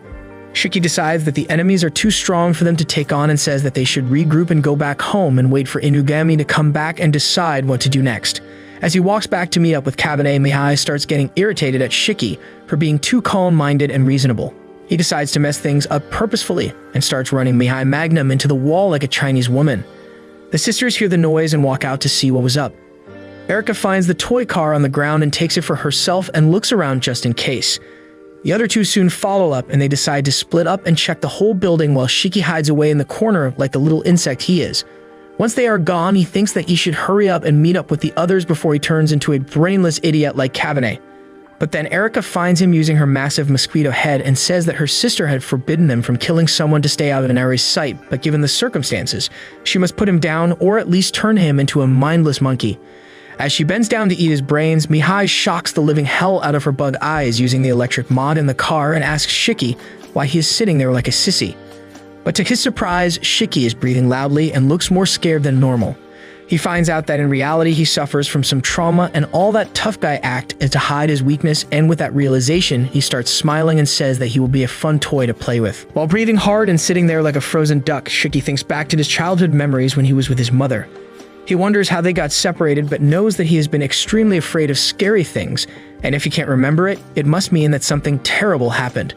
A: Shiki decides that the enemies are too strong for them to take on and says that they should regroup and go back home and wait for Inugami to come back and decide what to do next. As he walks back to meet up with Kabane, Mihai starts getting irritated at Shiki for being too calm-minded and reasonable. He decides to mess things up purposefully and starts running Mihai Magnum into the wall like a Chinese woman. The sisters hear the noise and walk out to see what was up. Erika finds the toy car on the ground and takes it for herself and looks around just in case. The other two soon follow up and they decide to split up and check the whole building while Shiki hides away in the corner like the little insect he is. Once they are gone, he thinks that he should hurry up and meet up with the others before he turns into a brainless idiot like Kabane. But then Erika finds him using her massive mosquito head and says that her sister had forbidden them from killing someone to stay out of Nari's sight, but given the circumstances, she must put him down or at least turn him into a mindless monkey. As she bends down to eat his brains, Mihai shocks the living hell out of her bug eyes using the electric mod in the car and asks Shiki why he is sitting there like a sissy. But to his surprise, Shiki is breathing loudly and looks more scared than normal. He finds out that in reality he suffers from some trauma and all that tough guy act is to hide his weakness, and with that realization, he starts smiling and says that he will be a fun toy to play with. While breathing hard and sitting there like a frozen duck, Shiki thinks back to his childhood memories when he was with his mother. He wonders how they got separated but knows that he has been extremely afraid of scary things, and if he can't remember it, it must mean that something terrible happened.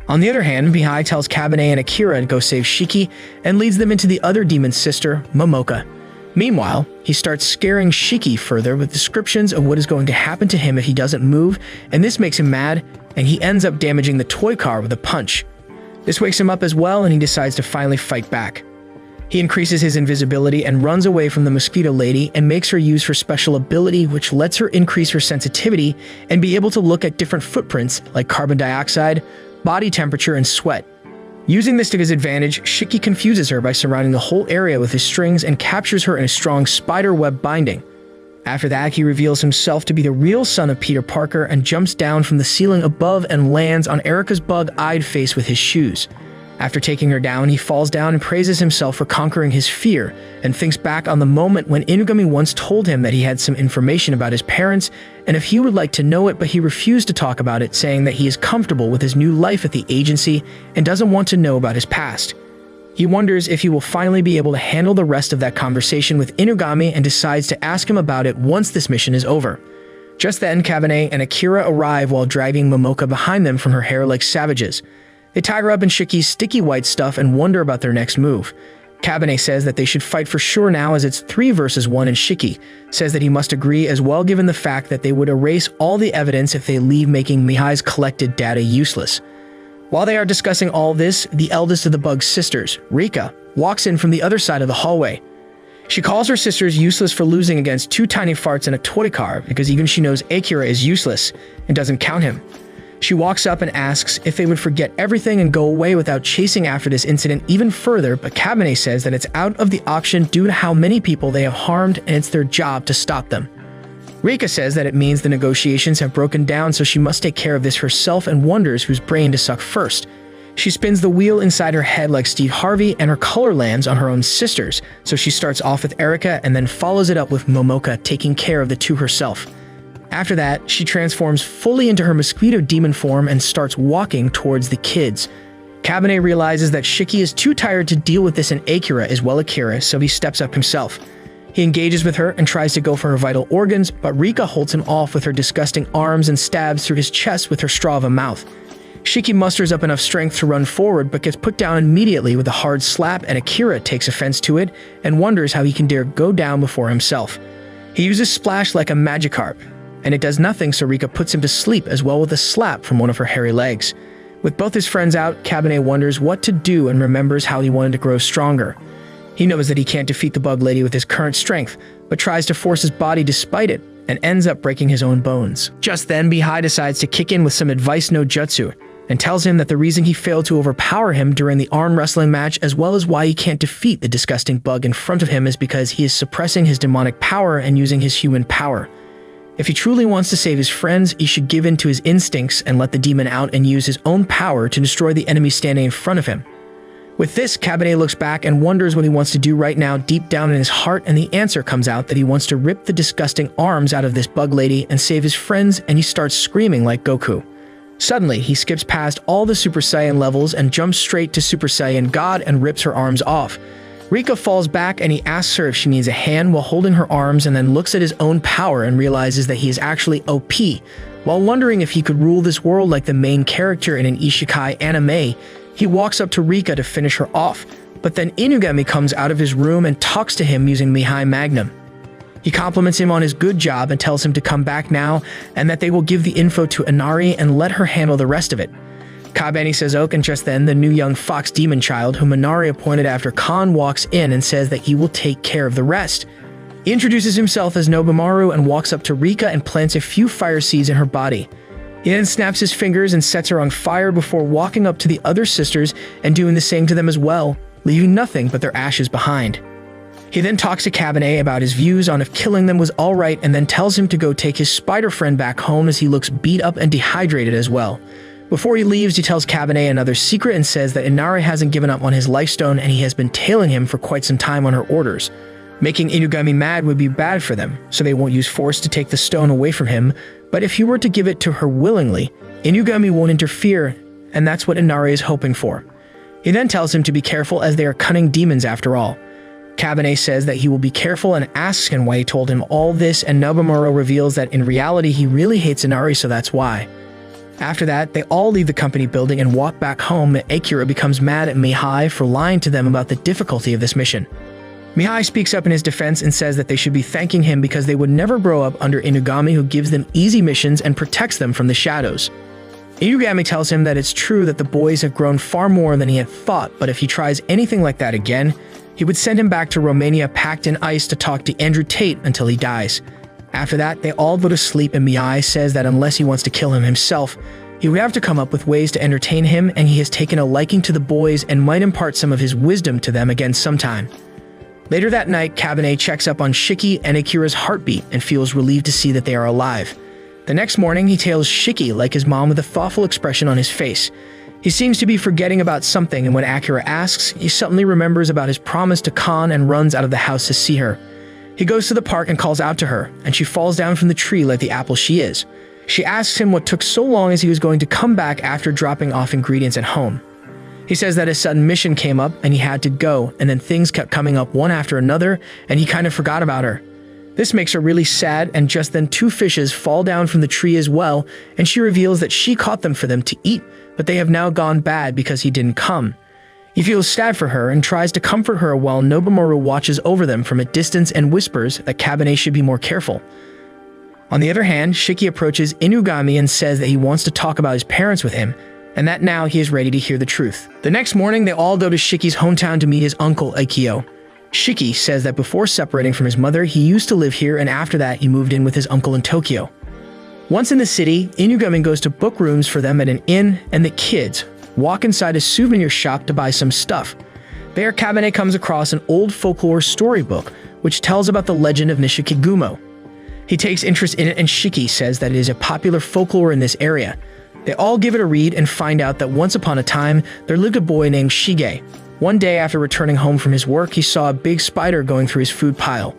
A: On the other hand, Mihai tells Kabane and Akira to go save Shiki and leads them into the other demon's sister, Momoka. Meanwhile, he starts scaring Shiki further with descriptions of what is going to happen to him if he doesn't move, and this makes him mad, and he ends up damaging the toy car with a punch. This wakes him up as well, and he decides to finally fight back. He increases his invisibility and runs away from the mosquito lady and makes her use her special ability, which lets her increase her sensitivity and be able to look at different footprints like carbon dioxide, body temperature, and sweat. Using this to his advantage, Shiki confuses her by surrounding the whole area with his strings and captures her in a strong spider web binding. After that, he reveals himself to be the real son of Peter Parker and jumps down from the ceiling above and lands on Erika's bug-eyed face with his shoes. After taking her down, he falls down and praises himself for conquering his fear, and thinks back on the moment when Inugami once told him that he had some information about his parents, and if he would like to know it, but he refused to talk about it, saying that he is comfortable with his new life at the agency and doesn't want to know about his past. He wonders if he will finally be able to handle the rest of that conversation with Inugami and decides to ask him about it once this mission is over. Just then, Kabane and Akira arrive while dragging Momoka behind them from her hair like savages. They tie her up in Shiki's sticky white stuff and wonder about their next move. Kabane says that they should fight for sure now as it's 3 versus 1, and Shiki says that he must agree as well given the fact that they would erase all the evidence if they leave, making Mihai's collected data useless. While they are discussing all this, the eldest of the Bug's sisters, Rika, walks in from the other side of the hallway. She calls her sisters useless for losing against 2 tiny farts in a toy car because even she knows Akira is useless and doesn't count him. She walks up and asks if they would forget everything and go away without chasing after this incident even further, but Kabane says that it's out of the option due to how many people they have harmed and it's their job to stop them. Rika says that it means the negotiations have broken down, so she must take care of this herself and wonders whose brain to suck first. She spins the wheel inside her head like Steve Harvey, and her color lands on her own sisters, so she starts off with Erika and then follows it up with Momoka taking care of the 2 herself. After that, she transforms fully into her mosquito demon form and starts walking towards the kids. Kabane realizes that Shiki is too tired to deal with this, and Akira is well Akira, so he steps up himself. He engages with her and tries to go for her vital organs, but Rika holds him off with her disgusting arms and stabs through his chest with her straw of a mouth. Shiki musters up enough strength to run forward but gets put down immediately with a hard slap, and Akira takes offense to it and wonders how he can dare go down before himself. He uses Splash like a Magikarp, and it does nothing, so Rika puts him to sleep as well with a slap from one of her hairy legs. With both his friends out, Kabane wonders what to do and remembers how he wanted to grow stronger. He knows that he can't defeat the bug lady with his current strength, but tries to force his body despite it, and ends up breaking his own bones. Just then, Mihai decides to kick in with some advice no jutsu, and tells him that the reason he failed to overpower him during the arm wrestling match, as well as why he can't defeat the disgusting bug in front of him, is because he is suppressing his demonic power and using his human power. If he truly wants to save his friends, he should give in to his instincts and let the demon out and use his own power to destroy the enemy standing in front of him. With this, Kabane looks back and wonders what he wants to do right now deep down in his heart, and the answer comes out that he wants to rip the disgusting arms out of this bug lady and save his friends, and he starts screaming like Goku. Suddenly, he skips past all the Super Saiyan levels and jumps straight to Super Saiyan God and rips her arms off. Rika falls back and he asks her if she needs a hand while holding her arms, and then looks at his own power and realizes that he is actually OP. While wondering if he could rule this world like the main character in an isekai anime, he walks up to Rika to finish her off, but then Inugami comes out of his room and talks to him using Mihai Magnum. He compliments him on his good job and tells him to come back now and that they will give the info to Inari and let her handle the rest of it. Kabeni says ok, and just then the new young fox demon child whom Inari appointed after Khan walks in and says that he will take care of the rest. He introduces himself as Nobumaru and walks up to Rika and plants a few fire seeds in her body. He then snaps his fingers and sets her on fire before walking up to the other sisters and doing the same to them as well, leaving nothing but their ashes behind. He then talks to Kabene about his views on if killing them was alright, and then tells him to go take his spider friend back home as he looks beat up and dehydrated as well. Before he leaves, he tells Kabene another secret and says that Inari hasn't given up on his lifestone and he has been tailing him for quite some time on her orders. Making Inugami mad would be bad for them, so they won't use force to take the stone away from him, but if he were to give it to her willingly, Inugami won't interfere, and that's what Inari is hoping for. He then tells him to be careful as they are cunning demons after all. Kabene says that he will be careful and asks him why he told him all this, and Nobumaru reveals that in reality he really hates Inari, so that's why. After that, they all leave the company building and walk back home, and Akira becomes mad at Mihai for lying to them about the difficulty of this mission. Mihai speaks up in his defense and says that they should be thanking him because they would never grow up under Inugami, who gives them easy missions and protects them from the shadows. Inugami tells him that it's true that the boys have grown far more than he had thought, but if he tries anything like that again, he would send him back to Romania packed in ice to talk to Andrew Tate until he dies. After that, they all go to sleep, and Mihai says that unless he wants to kill him himself, he would have to come up with ways to entertain him, and he has taken a liking to the boys and might impart some of his wisdom to them again sometime. Later that night, Kabene checks up on Shiki and Akira's heartbeat and feels relieved to see that they are alive. The next morning, he tails Shiki like his mom with a thoughtful expression on his face. He seems to be forgetting about something, and when Akira asks, he suddenly remembers about his promise to Khan and runs out of the house to see her. He goes to the park and calls out to her, and she falls down from the tree like the apple she is. She asks him what took so long as he was going to come back after dropping off ingredients at home. He says that a sudden mission came up and he had to go, and then things kept coming up one after another, and he kind of forgot about her. This makes her really sad, and just then 2 fishes fall down from the tree as well, and she reveals that she caught them for them to eat, but they have now gone bad because he didn't come. He feels sad for her and tries to comfort her while Nobumaru watches over them from a distance and whispers that Kabene should be more careful. On the other hand, Shiki approaches Inugami and says that he wants to talk about his parents with him, and that now he is ready to hear the truth. The next morning, they all go to Shiki's hometown to meet his uncle, Aikyo. Shiki says that before separating from his mother, he used to live here, and after that, he moved in with his uncle in Tokyo. Once in the city, Inugami goes to book rooms for them at an inn, and the kids walk inside a souvenir shop to buy some stuff. There, Kabene comes across an old folklore storybook, which tells about the legend of Nishikigumo. He takes interest in it, and Shiki says that it is a popular folklore in this area. They all give it a read and find out that once upon a time, there lived a boy named Shige. One day after returning home from his work, he saw a big spider going through his food pile.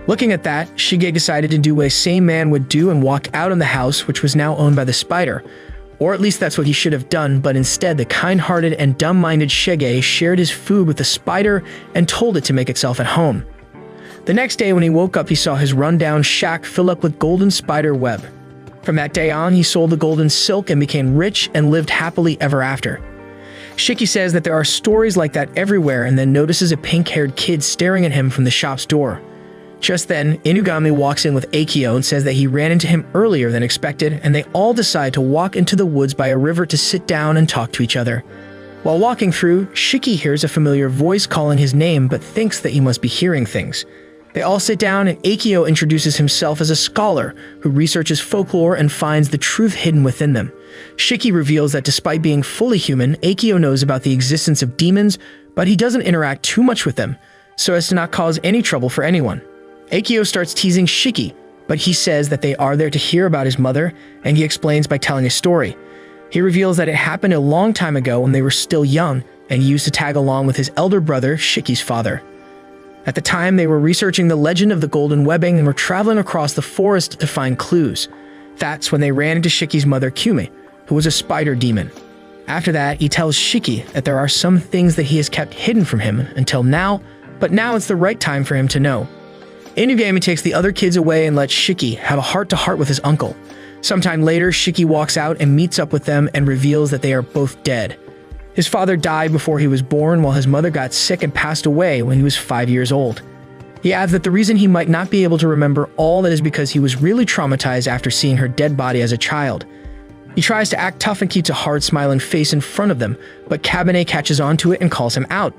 A: Looking at that, Shige decided to do what a sane man would do and walk out on the house, which was now owned by the spider. Or at least that's what he should have done, but instead the kind-hearted and dumb-minded Shige shared his food with the spider and told it to make itself at home. The next day when he woke up, he saw his run-down shack fill up with golden spider web. From that day on, he sold the golden silk and became rich and lived happily ever after. Shiki says that there are stories like that everywhere, and then notices a pink-haired kid staring at him from the shop's door. Just then, Inugami walks in with Aikyo and says that he ran into him earlier than expected, and they all decide to walk into the woods by a river to sit down and talk to each other. While walking through, Shiki hears a familiar voice calling his name but thinks that he must be hearing things. They all sit down, and Aikyo introduces himself as a scholar who researches folklore and finds the truth hidden within them. Shiki reveals that despite being fully human, Aikyo knows about the existence of demons, but he doesn't interact too much with them, so as to not cause any trouble for anyone. Aikyo starts teasing Shiki, but he says that they are there to hear about his mother, and he explains by telling a story. He reveals that it happened a long time ago when they were still young, and he used to tag along with his elder brother, Shiki's father. At the time, they were researching the legend of the golden webbing and were traveling across the forest to find clues. That's when they ran into Shiki's mother, Kume, who was a spider demon. After that, he tells Shiki that there are some things that he has kept hidden from him until now, but now it's the right time for him to know. Inugami takes the other kids away and lets Shiki have a heart-to-heart with his uncle. Sometime later, Shiki walks out and meets up with them and reveals that they are both dead. His father died before he was born, while his mother got sick and passed away when he was 5 years old. He adds that the reason he might not be able to remember all that is because he was really traumatized after seeing her dead body as a child. He tries to act tough and keeps a hard smiling face in front of them, but Kabane catches on to it and calls him out.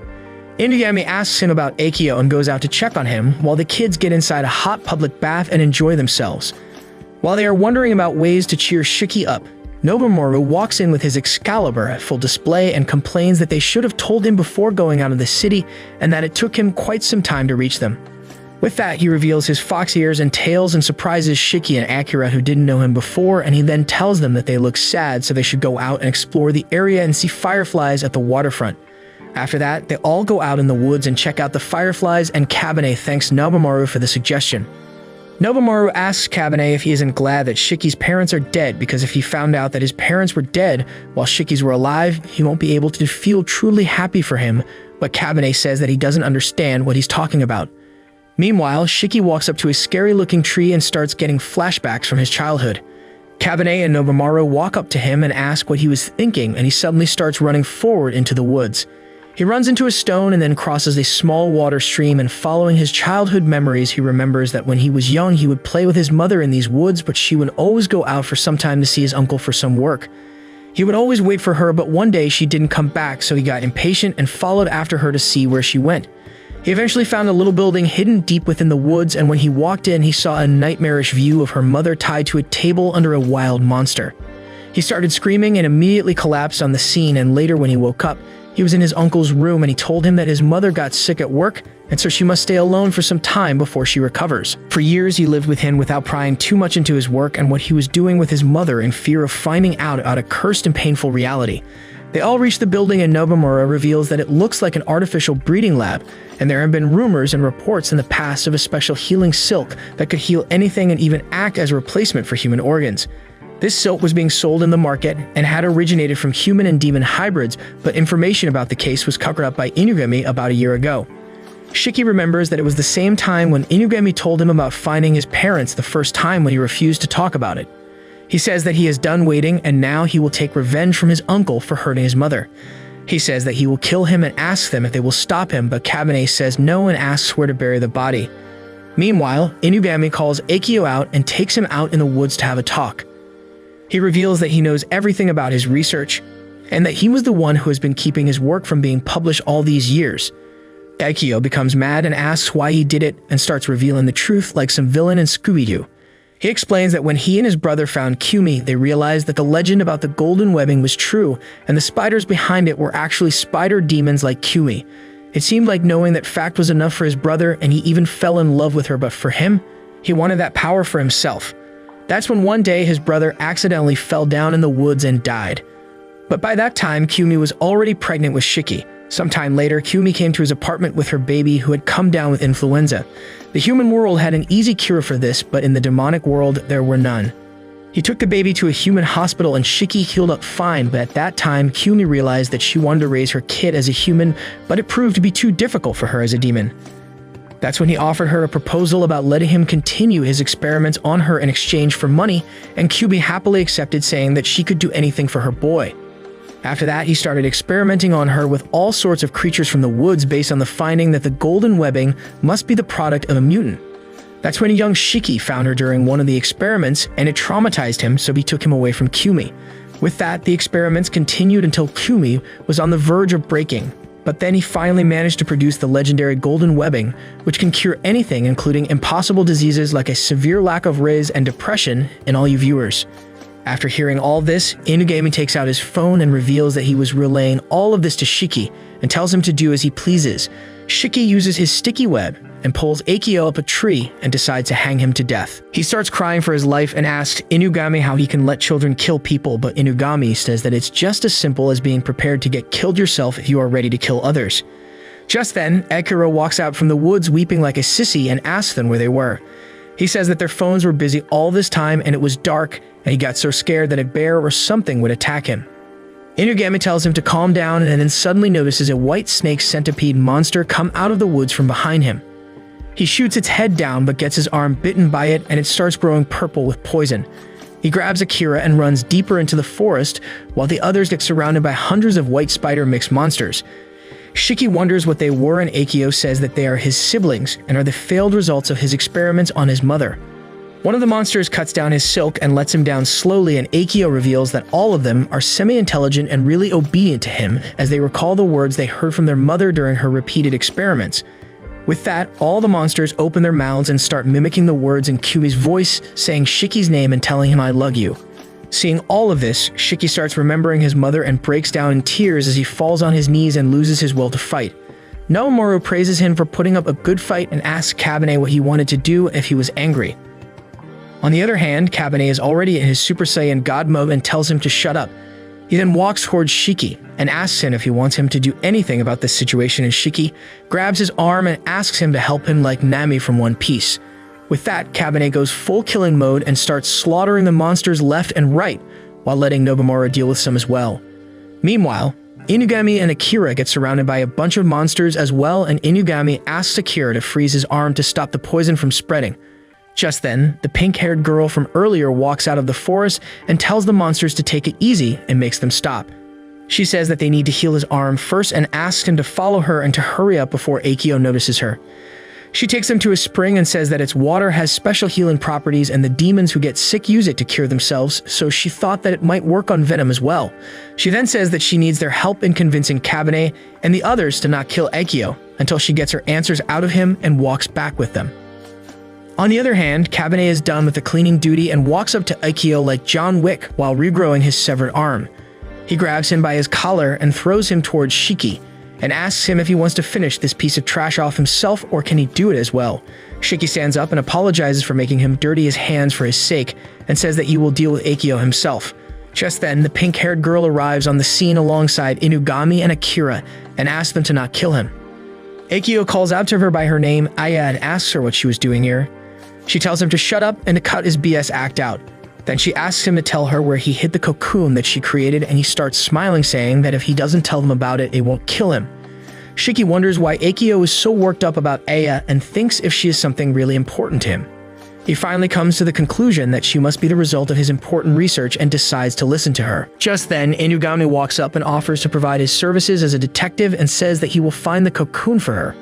A: Inugami asks him about Akio and goes out to check on him, while the kids get inside a hot public bath and enjoy themselves. While they are wondering about ways to cheer Shiki up, Nobumaru walks in with his Excalibur at full display and complains that they should have told him before going out of the city and that it took him quite some time to reach them. With that, he reveals his fox ears and tails and surprises Shiki and Akira, who didn't know him before, and he then tells them that they look sad, so they should go out and explore the area and see fireflies at the waterfront. After that, they all go out in the woods and check out the fireflies, and Kabane thanks Nobumaru for the suggestion. Nobumaru asks Kabane if he isn't glad that Shiki's parents are dead, because if he found out that his parents were dead while Shiki's were alive, he won't be able to feel truly happy for him, but Kabane says that he doesn't understand what he's talking about. Meanwhile, Shiki walks up to a scary-looking tree and starts getting flashbacks from his childhood. Kabane and Nobumaru walk up to him and ask what he was thinking, and he suddenly starts running forward into the woods. He runs into a stone and then crosses a small water stream, and following his childhood memories, he remembers that when he was young, he would play with his mother in these woods, but she would always go out for some time to see his uncle for some work. He would always wait for her, but one day she didn't come back, so he got impatient and followed after her to see where she went. He eventually found a little building hidden deep within the woods, and when he walked in, he saw a nightmarish view of her mother tied to a table under a wild monster. He started screaming and immediately collapsed on the scene, and later when he woke up, he was in his uncle's room and he told him that his mother got sick at work, and so she must stay alone for some time before she recovers. For years, he lived with him without prying too much into his work and what he was doing with his mother in fear of finding out about a cursed and painful reality. They all reach the building, and Nobumaru reveals that it looks like an artificial breeding lab, and there have been rumors and reports in the past of a special healing silk that could heal anything and even act as a replacement for human organs. This silk was being sold in the market and had originated from human and demon hybrids, but information about the case was covered up by Inugami about a year ago. Shiki remembers that it was the same time when Inugami told him about finding his parents the first time when he refused to talk about it. He says that he is done waiting and now he will take revenge from his uncle for hurting his mother. He says that he will kill him and asks them if they will stop him, but Kabane says no and asks where to bury the body. Meanwhile, Inugami calls Akio out and takes him out in the woods to have a talk. He reveals that he knows everything about his research and that he was the one who has been keeping his work from being published all these years. Akio becomes mad and asks why he did it and starts revealing the truth like some villain in Scooby-Doo. He explains that when he and his brother found Kumi, they realized that the legend about the golden webbing was true, and the spiders behind it were actually spider demons like Kumi. It seemed like knowing that fact was enough for his brother, and he even fell in love with her, but for him, he wanted that power for himself. That's when one day his brother accidentally fell down in the woods and died. But by that time, Kumi was already pregnant with Shiki. Sometime later, Kumi came to his apartment with her baby who had come down with influenza. The human world had an easy cure for this, but in the demonic world, there were none. He took the baby to a human hospital and Shiki healed up fine, but at that time, Kumi realized that she wanted to raise her kid as a human, but it proved to be too difficult for her as a demon. That's when he offered her a proposal about letting him continue his experiments on her in exchange for money, and Kumi happily accepted, saying that she could do anything for her boy. After that, he started experimenting on her with all sorts of creatures from the woods based on the finding that the golden webbing must be the product of a mutant. That's when young Shiki found her during one of the experiments, and it traumatized him, so he took him away from Kumi. With that, the experiments continued until Kumi was on the verge of breaking, but then he finally managed to produce the legendary golden webbing, which can cure anything, including impossible diseases like a severe lack of riz and depression in all you viewers. After hearing all this, Inugami takes out his phone and reveals that he was relaying all of this to Shiki and tells him to do as he pleases. Shiki uses his sticky web and pulls Akio up a tree and decides to hang him to death. He starts crying for his life and asks Inugami how he can let children kill people, but Inugami says that it's just as simple as being prepared to get killed yourself if you are ready to kill others. Just then, Akira walks out from the woods weeping like a sissy and asks them where they were. He says that their phones were busy all this time and it was dark, and he got so scared that a bear or something would attack him. Inugami tells him to calm down and then suddenly notices a white snake centipede monster come out of the woods from behind him. He shoots its head down but gets his arm bitten by it and it starts growing purple with poison. He grabs Akira and runs deeper into the forest while the others get surrounded by hundreds of white spider mixed monsters. Shiki wonders what they were and Akio says that they are his siblings and are the failed results of his experiments on his mother. One of the monsters cuts down his silk and lets him down slowly, and Akio reveals that all of them are semi-intelligent and really obedient to him as they recall the words they heard from their mother during her repeated experiments. With that, all the monsters open their mouths and start mimicking the words in Kumi's voice, saying Shiki's name and telling him I love you. Seeing all of this, Shiki starts remembering his mother and breaks down in tears as he falls on his knees and loses his will to fight. Nobumaru praises him for putting up a good fight and asks Kabane what he wanted to do if he was angry. On the other hand, Kabane is already in his Super Saiyan God mode and tells him to shut up. He then walks towards Shiki and asks him if he wants him to do anything about this situation, and Shiki grabs his arm and asks him to help him like Nami from One Piece. With that, Kabane goes full killing mode and starts slaughtering the monsters left and right, while letting Nobumaru deal with some as well. Meanwhile, Inugami and Akira get surrounded by a bunch of monsters as well, and Inugami asks Akira to freeze his arm to stop the poison from spreading. Just then, the pink-haired girl from earlier walks out of the forest and tells the monsters to take it easy and makes them stop. She says that they need to heal his arm first and asks him to follow her and to hurry up before Akio notices her. She takes them to a spring and says that its water has special healing properties and the demons who get sick use it to cure themselves, so she thought that it might work on Venom as well. She then says that she needs their help in convincing Kabane and the others to not kill Akio until she gets her answers out of him and walks back with them. On the other hand, Kabane is done with the cleaning duty and walks up to Akio like John Wick while regrowing his severed arm. He grabs him by his collar and throws him towards Shiki, and asks him if he wants to finish this piece of trash off himself or can he do it as well. Shiki stands up and apologizes for making him dirty his hands for his sake, and says that he will deal with Akio himself. Just then, the pink-haired girl arrives on the scene alongside Inugami and Akira, and asks them to not kill him. Akio calls out to her by her name, Aya, and asks her what she was doing here. She tells him to shut up and to cut his BS act out. Then she asks him to tell her where he hid the cocoon that she created, and he starts smiling, saying that if he doesn't tell them about it, it won't kill him. Shiki wonders why Akio is so worked up about Aya and thinks if she is something really important to him. He finally comes to the conclusion that she must be the result of his important research and decides to listen to her. Just then, Inugami walks up and offers to provide his services as a detective and says that he will find the cocoon for her.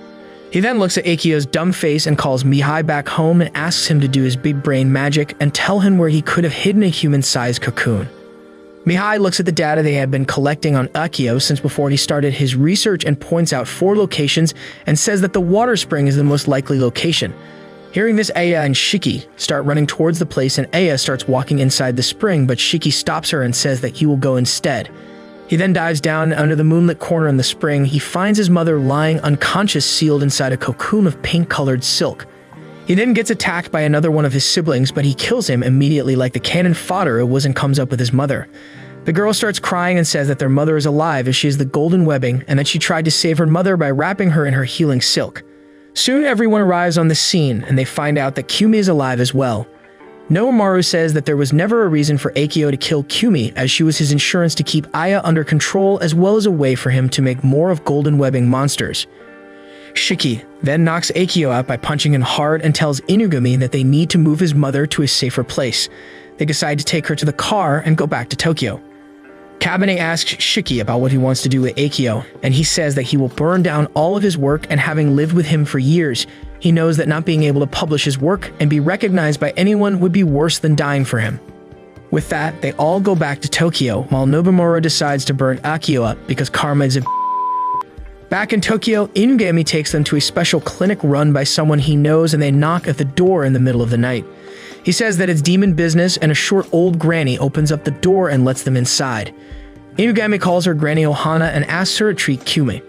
A: He then looks at Akio's dumb face and calls Mihai back home and asks him to do his big brain magic and tell him where he could have hidden a human-sized cocoon. Mihai looks at the data they had been collecting on Akio since before he started his research and points out 4 locations and says that the water spring is the most likely location. Hearing this, Aya and Shiki start running towards the place, and Aya starts walking inside the spring, but Shiki stops her and says that he will go instead. He then dives down under the moonlit corner in the spring. He finds his mother lying unconscious, sealed inside a cocoon of pink-colored silk. He then gets attacked by another one of his siblings, but he kills him immediately like the cannon fodder it was, and comes up with his mother. The girl starts crying and says that their mother is alive as she is the golden webbing, and that she tried to save her mother by wrapping her in her healing silk. Soon everyone arrives on the scene, and they find out that Kumi is alive as well. Nobumaru says that there was never a reason for Akio to kill Kumi, as she was his insurance to keep Aya under control, as well as a way for him to make more of golden webbing monsters. Shiki then knocks Akio out by punching him hard and tells Inugami that they need to move his mother to a safer place. They decide to take her to the car and go back to Tokyo. Kabane asks Shiki about what he wants to do with Akio, and he says that he will burn down all of his work, and having lived with him for years, he knows that not being able to publish his work and be recognized by anyone would be worse than dying for him. With that, they all go back to Tokyo, while Nobumaru decides to burn Akio up because karma is a Back in Tokyo, Inugami takes them to a special clinic run by someone he knows, and they knock at the door in the middle of the night. He says that it's demon business, and a short old granny opens up the door and lets them inside. Inugami calls her Granny Ohana and asks her to treat Kumi.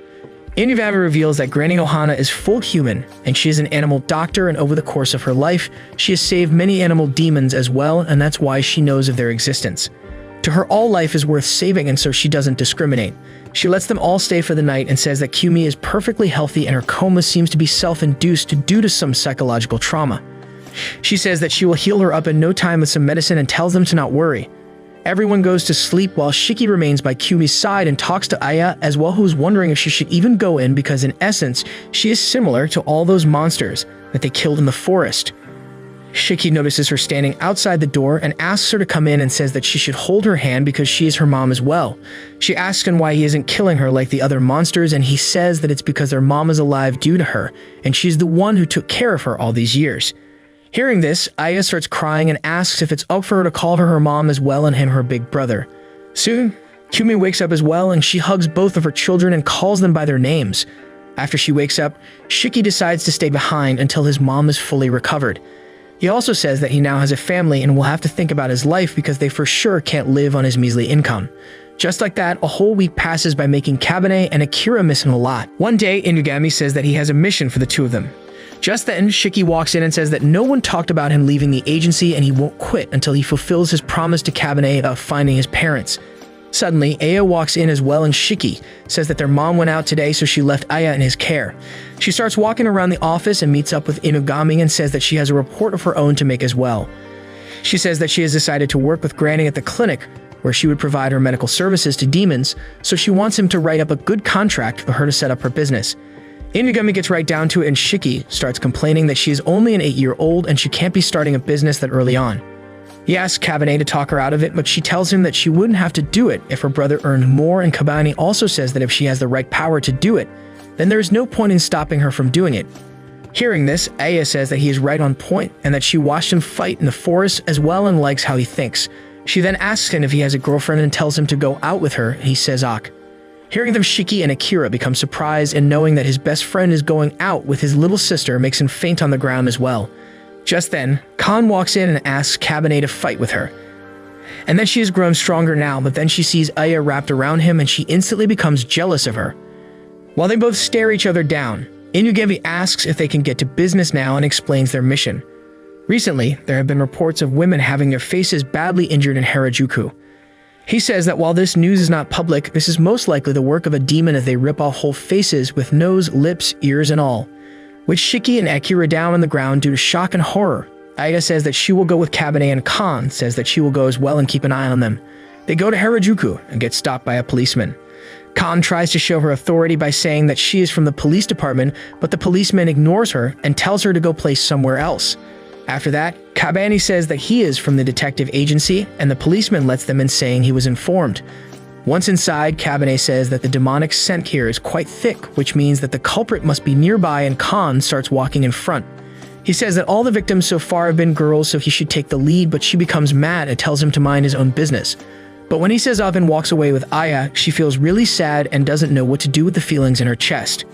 A: Inugami reveals that Granny Ohana is full human, and she is an animal doctor, and over the course of her life, she has saved many animal demons as well, and that's why she knows of their existence. To her, all life is worth saving, and so she doesn't discriminate. She lets them all stay for the night and says that Kumi is perfectly healthy and her coma seems to be self-induced due to some psychological trauma. She says that she will heal her up in no time with some medicine and tells them to not worry. Everyone goes to sleep while Shiki remains by Kumi's side and talks to Aya as well, who's wondering if she should even go in because in essence, she is similar to all those monsters that they killed in the forest. Shiki notices her standing outside the door and asks her to come in and says that she should hold her hand because she is her mom as well. She asks him why he isn't killing her like the other monsters, and he says that it's because their mom is alive due to her, and she's the one who took care of her all these years. Hearing this, Aya starts crying and asks if it's up for her to call her mom as well and him her big brother. Soon, Kumi wakes up as well and she hugs both of her children and calls them by their names. After she wakes up, Shiki decides to stay behind until his mom is fully recovered. He also says that he now has a family and will have to think about his life because they for sure can't live on his measly income. Just like that, a whole week passes by making Kabane and Akira miss him a lot. One day, Inugami says that he has a mission for the two of them. Just then, Shiki walks in and says that no one talked about him leaving the agency and he won't quit until he fulfills his promise to Kabane about finding his parents. Suddenly, Aya walks in as well and Shiki says that their mom went out today so she left Aya in his care. She starts walking around the office and meets up with Inugami and says that she has a report of her own to make as well. She says that she has decided to work with Granny at the clinic where she would provide her medical services to demons, so she wants him to write up a good contract for her to set up her business. Inugami gets right down to it and Shiki starts complaining that she is only an 8-year-old and she can't be starting a business that early on. He asks Kabane to talk her out of it, but she tells him that she wouldn't have to do it if her brother earned more, and Kabane also says that if she has the right power to do it, then there is no point in stopping her from doing it. Hearing this, Aya says that he is right on point and that she watched him fight in the forest as well and likes how he thinks. She then asks him if he has a girlfriend and tells him to go out with her, and he says ok. Hearing them, Shiki and Akira become surprised, and knowing that his best friend is going out with his little sister makes him faint on the ground as well. Just then, Khan walks in and asks Kabane to fight with her. And then she has grown stronger now, but then she sees Aya wrapped around him and she instantly becomes jealous of her. While they both stare each other down, Inugami asks if they can get to business now and explains their mission. Recently, there have been reports of women having their faces badly injured in Harajuku. He says that while this news is not public, this is most likely the work of a demon as they rip off whole faces with nose, lips, ears, and all. With Shiki and Akira down on the ground due to shock and horror, Aya says that she will go with Kabane and Khan says that she will go as well and keep an eye on them. They go to Harajuku and get stopped by a policeman. Khan tries to show her authority by saying that she is from the police department, but the policeman ignores her and tells her to go place somewhere else. After that, Kabane says that he is from the detective agency, and the policeman lets them in saying he was informed. Once inside, Kabane says that the demonic scent here is quite thick, which means that the culprit must be nearby, and Khan starts walking in front. He says that all the victims so far have been girls, so he should take the lead, but she becomes mad and tells him to mind his own business. But when he says off and walks away with Aya, she feels really sad and doesn't know what to do with the feelings in her chest.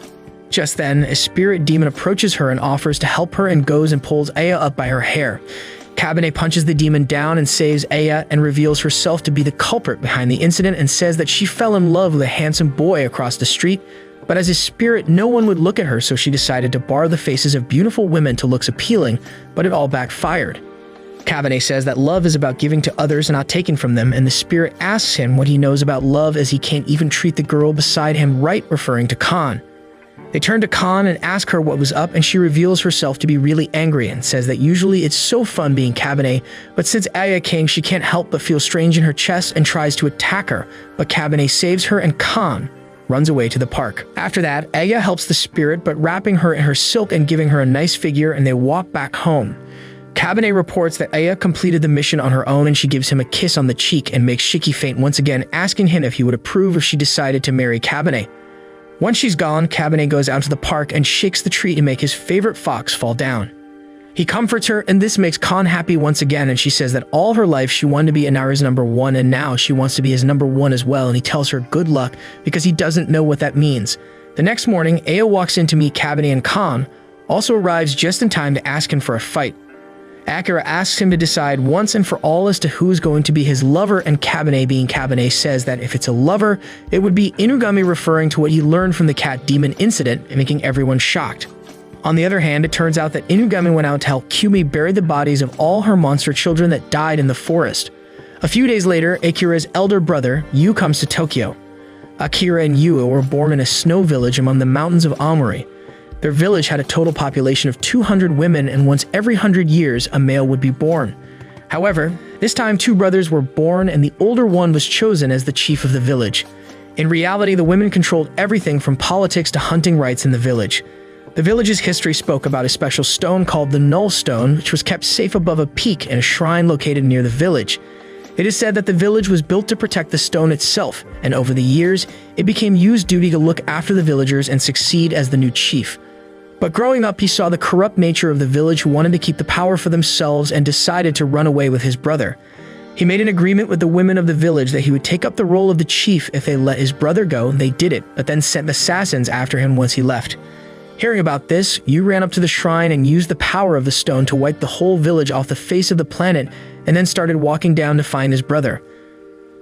A: Just then, a spirit demon approaches her and offers to help her and goes and pulls Aya up by her hair. Kabane punches the demon down and saves Aya and reveals herself to be the culprit behind the incident and says that she fell in love with a handsome boy across the street, but as a spirit, no one would look at her, so she decided to bar the faces of beautiful women to looks appealing, but it all backfired. Kabane says that love is about giving to others and not taking from them, and the spirit asks him what he knows about love as he can't even treat the girl beside him right, referring to Khan. They turn to Khan and ask her what was up, and she reveals herself to be really angry and says that usually it's so fun being Kabane, but since Aya came, she can't help but feel strange in her chest and tries to attack her, but Kabane saves her and Khan runs away to the park. After that, Aya helps the spirit, but wrapping her in her silk and giving her a nice figure, and they walk back home. Kabane reports that Aya completed the mission on her own, and she gives him a kiss on the cheek and makes Shiki faint once again, asking him if he would approve if she decided to marry Kabane. Once she's gone, Kabane goes out to the park and shakes the tree to make his favorite fox fall down. He comforts her, and this makes Khan happy once again, and she says that all her life she wanted to be Inara's number one, and now she wants to be his number one as well, and he tells her good luck because he doesn't know what that means. The next morning, Aya walks in to meet Kabane, and Khan also arrives just in time to ask him for a fight. Akira asks him to decide once and for all as to who is going to be his lover, and Kabane, being Kabane, says that if it's a lover, it would be Inugami, referring to what he learned from the cat demon incident and making everyone shocked. On the other hand, it turns out that Inugami went out to help Kumi bury the bodies of all her monster children that died in the forest. A few days later, Akira's elder brother, Yu, comes to Tokyo. Akira and Yu were born in a snow village among the mountains of Amori. Their village had a total population of 200 women, and once every 100 years, a male would be born. However, this time 2 brothers were born and the older one was chosen as the chief of the village. In reality, the women controlled everything from politics to hunting rights in the village. The village's history spoke about a special stone called the Null Stone, which was kept safe above a peak in a shrine located near the village. It is said that the village was built to protect the stone itself, and over the years, it became Yu's duty to look after the villagers and succeed as the new chief. But growing up, he saw the corrupt nature of the village who wanted to keep the power for themselves and decided to run away with his brother. He made an agreement with the women of the village that he would take up the role of the chief if they let his brother go. They did it, but then sent assassins after him once he left. Hearing about this, Yu ran up to the shrine and used the power of the stone to wipe the whole village off the face of the planet, and then started walking down to find his brother.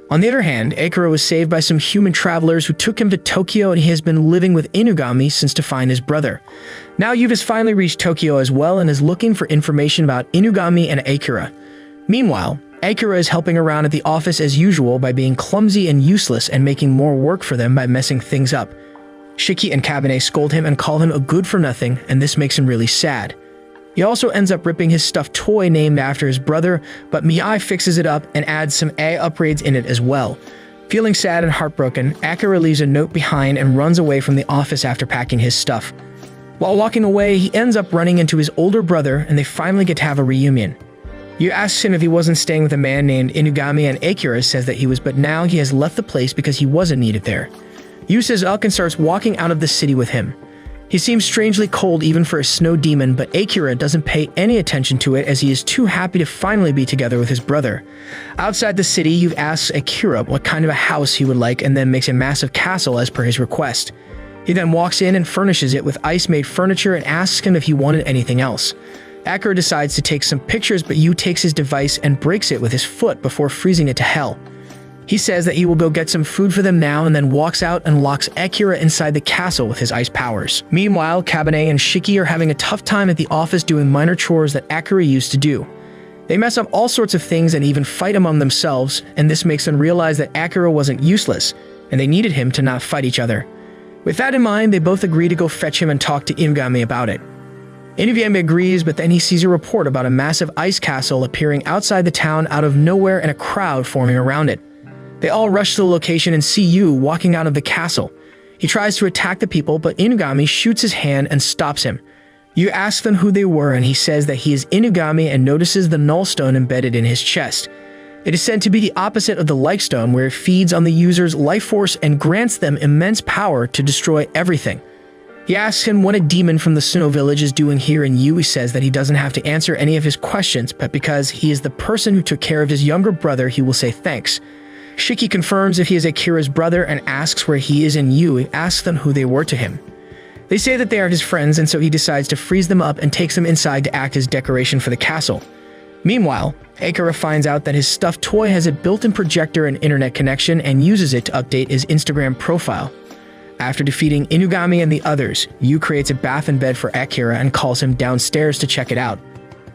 A: On the other hand, Akira was saved by some human travelers who took him to Tokyo, and he has been living with Inugami since to find his brother. Now Yu has finally reached Tokyo as well and is looking for information about Inugami and Akira. Meanwhile, Akira is helping around at the office as usual by being clumsy and useless and making more work for them by messing things up. Shiki and Kabane scold him and call him a good-for-nothing, and this makes him really sad. He also ends up ripping his stuffed toy named after his brother, but Miyai fixes it up and adds some A upgrades in it as well. Feeling sad and heartbroken, Akira leaves a note behind and runs away from the office after packing his stuff. While walking away, he ends up running into his older brother, and they finally get to have a reunion. Yu asks him if he wasn't staying with a man named Inugami, and Akira says that he was, but now he has left the place because he wasn't needed there. Yu says Uck and starts walking out of the city with him. He seems strangely cold even for a snow demon, but Akira doesn't pay any attention to it as he is too happy to finally be together with his brother. Outside the city, Yu asks Akira what kind of a house he would like and then makes a massive castle as per his request. He then walks in and furnishes it with ice-made furniture and asks him if he wanted anything else. Akira decides to take some pictures, but Yu takes his device and breaks it with his foot before freezing it to hell. He says that he will go get some food for them now and then walks out and locks Akira inside the castle with his ice powers. Meanwhile, Kabane and Shiki are having a tough time at the office doing minor chores that Akira used to do. They mess up all sorts of things and even fight among themselves, and this makes them realize that Akira wasn't useless, and they needed him to not fight each other. With that in mind, they both agree to go fetch him and talk to Inugami about it. Inugami agrees, but then he sees a report about a massive ice castle appearing outside the town out of nowhere and a crowd forming around it. They all rush to the location and see Yu walking out of the castle. He tries to attack the people, but Inugami shoots his hand and stops him. Yu asks them who they were, and he says that he is Inugami and notices the null stone embedded in his chest. It is said to be the opposite of the like stone, where it feeds on the user's life force and grants them immense power to destroy everything. He asks him what a demon from the Snow Village is doing here, and Yu says that he doesn't have to answer any of his questions, but because he is the person who took care of his younger brother, he will say thanks. Shiki confirms if he is Akira's brother and asks where he is, and Yu asks them who they were to him. They say that they are his friends, and so he decides to freeze them up and takes them inside to act as decoration for the castle. Meanwhile, Akira finds out that his stuffed toy has a built-in projector and internet connection and uses it to update his Instagram profile. After defeating Inugami and the others, Yu creates a bath and bed for Akira and calls him downstairs to check it out.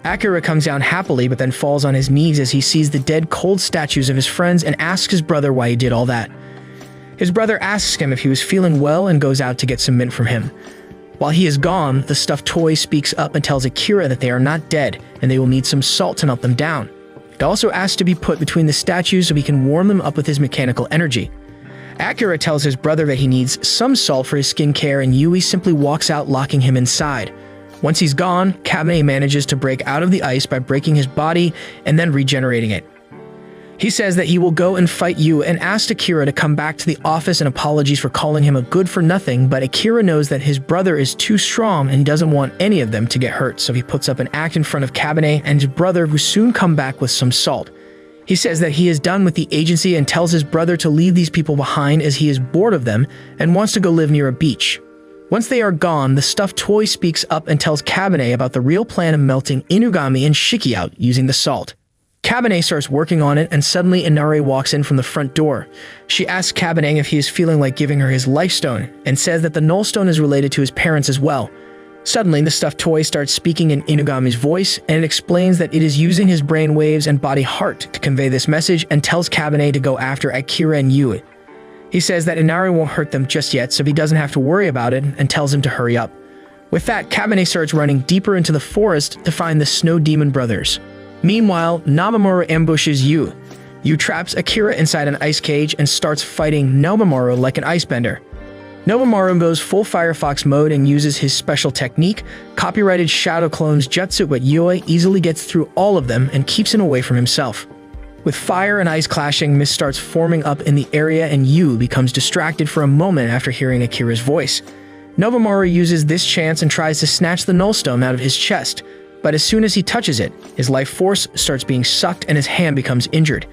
A: Akira comes down happily but then falls on his knees as he sees the dead cold statues of his friends and asks his brother why he did all that. His brother asks him if he was feeling well and goes out to get some mint from him. While he is gone, the stuffed toy speaks up and tells Akira that they are not dead and they will need some salt to melt them down. It also asks to be put between the statues so he can warm them up with his mechanical energy. Akira tells his brother that he needs some salt for his skincare, and Yui simply walks out, locking him inside. Once he's gone, Kabane manages to break out of the ice by breaking his body and then regenerating it. He says that he will go and fight Yu and asks Akira to come back to the office and apologies for calling him a good-for-nothing, but Akira knows that his brother is too strong and he doesn't want any of them to get hurt, so he puts up an act in front of Kabane and his brother, who soon come back with some salt. He says that he is done with the agency and tells his brother to leave these people behind as he is bored of them and wants to go live near a beach. Once they are gone, the stuffed toy speaks up and tells Kabane about the real plan of melting Inugami and Shiki out using the salt. Kabane starts working on it, and suddenly Inari walks in from the front door. She asks Kabane if he is feeling like giving her his life stone, and says that the null stone is related to his parents as well. Suddenly, the stuffed toy starts speaking in Inugami's voice, and it explains that it is using his brain waves and body heart to convey this message, and tells Kabane to go after Akira and Yui. He says that Inari won't hurt them just yet, so he doesn't have to worry about it, and tells him to hurry up. With that, Kabane starts running deeper into the forest to find the Snow Demon brothers. Meanwhile, Nobamaru ambushes Yu. Yu traps Akira inside an ice cage and starts fighting Nobamaru like an icebender. Nobamaru goes full Firefox mode and uses his special technique, copyrighted Shadow Clone's jutsu, but Yui easily gets through all of them and keeps him away from himself. With fire and ice clashing, mist starts forming up in the area and Yu becomes distracted for a moment after hearing Akira's voice. Nobamaru uses this chance and tries to snatch the nullstone out of his chest, but as soon as he touches it, his life force starts being sucked and his hand becomes injured.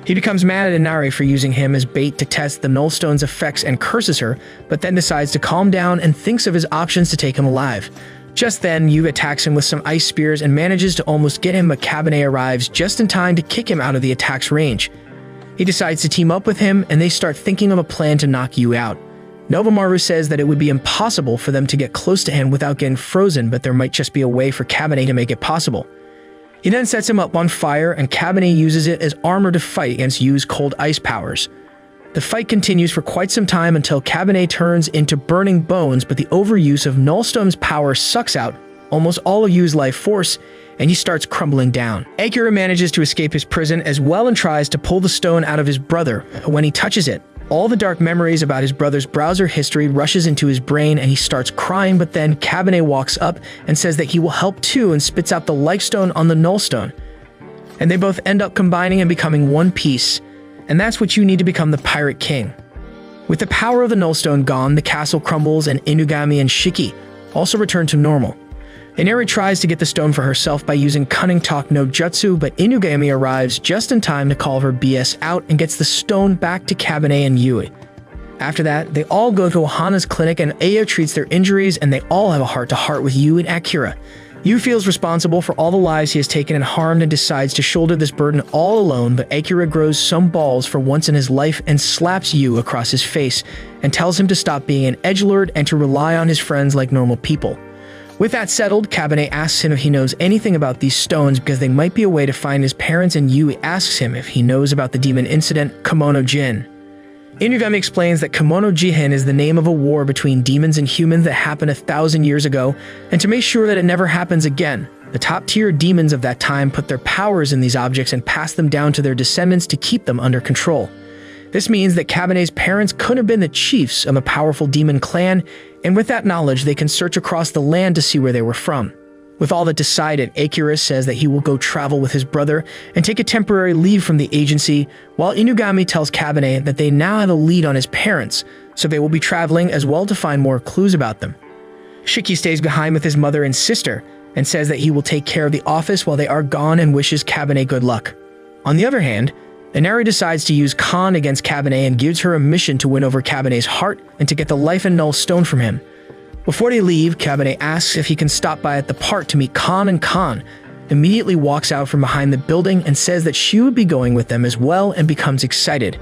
A: He becomes mad at Inari for using him as bait to test the nullstone's effects and curses her, but then decides to calm down and thinks of his options to take him alive. Just then, Yu attacks him with some ice spears and manages to almost get him, but Kabane arrives just in time to kick him out of the attack's range. He decides to team up with him, and they start thinking of a plan to knock Yu out. Nobamaru says that it would be impossible for them to get close to him without getting frozen, but there might just be a way for Kabane to make it possible. He then sets him up on fire, and Kabane uses it as armor to fight against Yu's cold ice powers. The fight continues for quite some time until Kabane turns into burning bones, but the overuse of Nullstone's power sucks out almost all of Yu's life force, and he starts crumbling down. Akira manages to escape his prison as well and tries to pull the stone out of his brother. When he touches it, all the dark memories about his brother's browser history rushes into his brain and he starts crying, but then Kabane walks up and says that he will help too and spits out the life stone on the nullstone. And they both end up combining and becoming one piece. And that's what you need to become the Pirate King. With the power of the nullstone gone, the castle crumbles and Inugami and Shiki also return to normal. Inari tries to get the stone for herself by using Cunning Talk no Jutsu, but Inugami arrives just in time to call her BS out and gets the stone back to Kabane and Yui. After that, they all go to Ohana's clinic and Aya treats their injuries and they all have a heart-to-heart with Yu and Akira. Yu feels responsible for all the lives he has taken and harmed and decides to shoulder this burden all alone, but Akira grows some balls for once in his life and slaps Yu across his face and tells him to stop being an edgelord and to rely on his friends like normal people. With that settled, Kabane asks him if he knows anything about these stones because they might be a way to find his parents, and Yui asks him if he knows about the demon incident, Kimono Jin. Inugami explains that Kimono Jihin is the name of a war between demons and humans that happened 1,000 years ago, and to make sure that it never happens again, the top-tier demons of that time put their powers in these objects and passed them down to their descendants to keep them under control. This means that Kabane's parents could have been the chiefs of a powerful demon clan, and with that knowledge, they can search across the land to see where they were from. With all that decided, Akira says that he will go travel with his brother and take a temporary leave from the agency, while Inugami tells Kabane that they now have a lead on his parents, so they will be traveling as well to find more clues about them. Shiki stays behind with his mother and sister, and says that he will take care of the office while they are gone and wishes Kabane good luck. On the other hand, Inari decides to use Khan against Kabane and gives her a mission to win over Kabane's heart and to get the life and null stone from him. Before they leave, Kabane asks if he can stop by at the park to meet Khan, and Khan immediately walks out from behind the building and says that she would be going with them as well and becomes excited.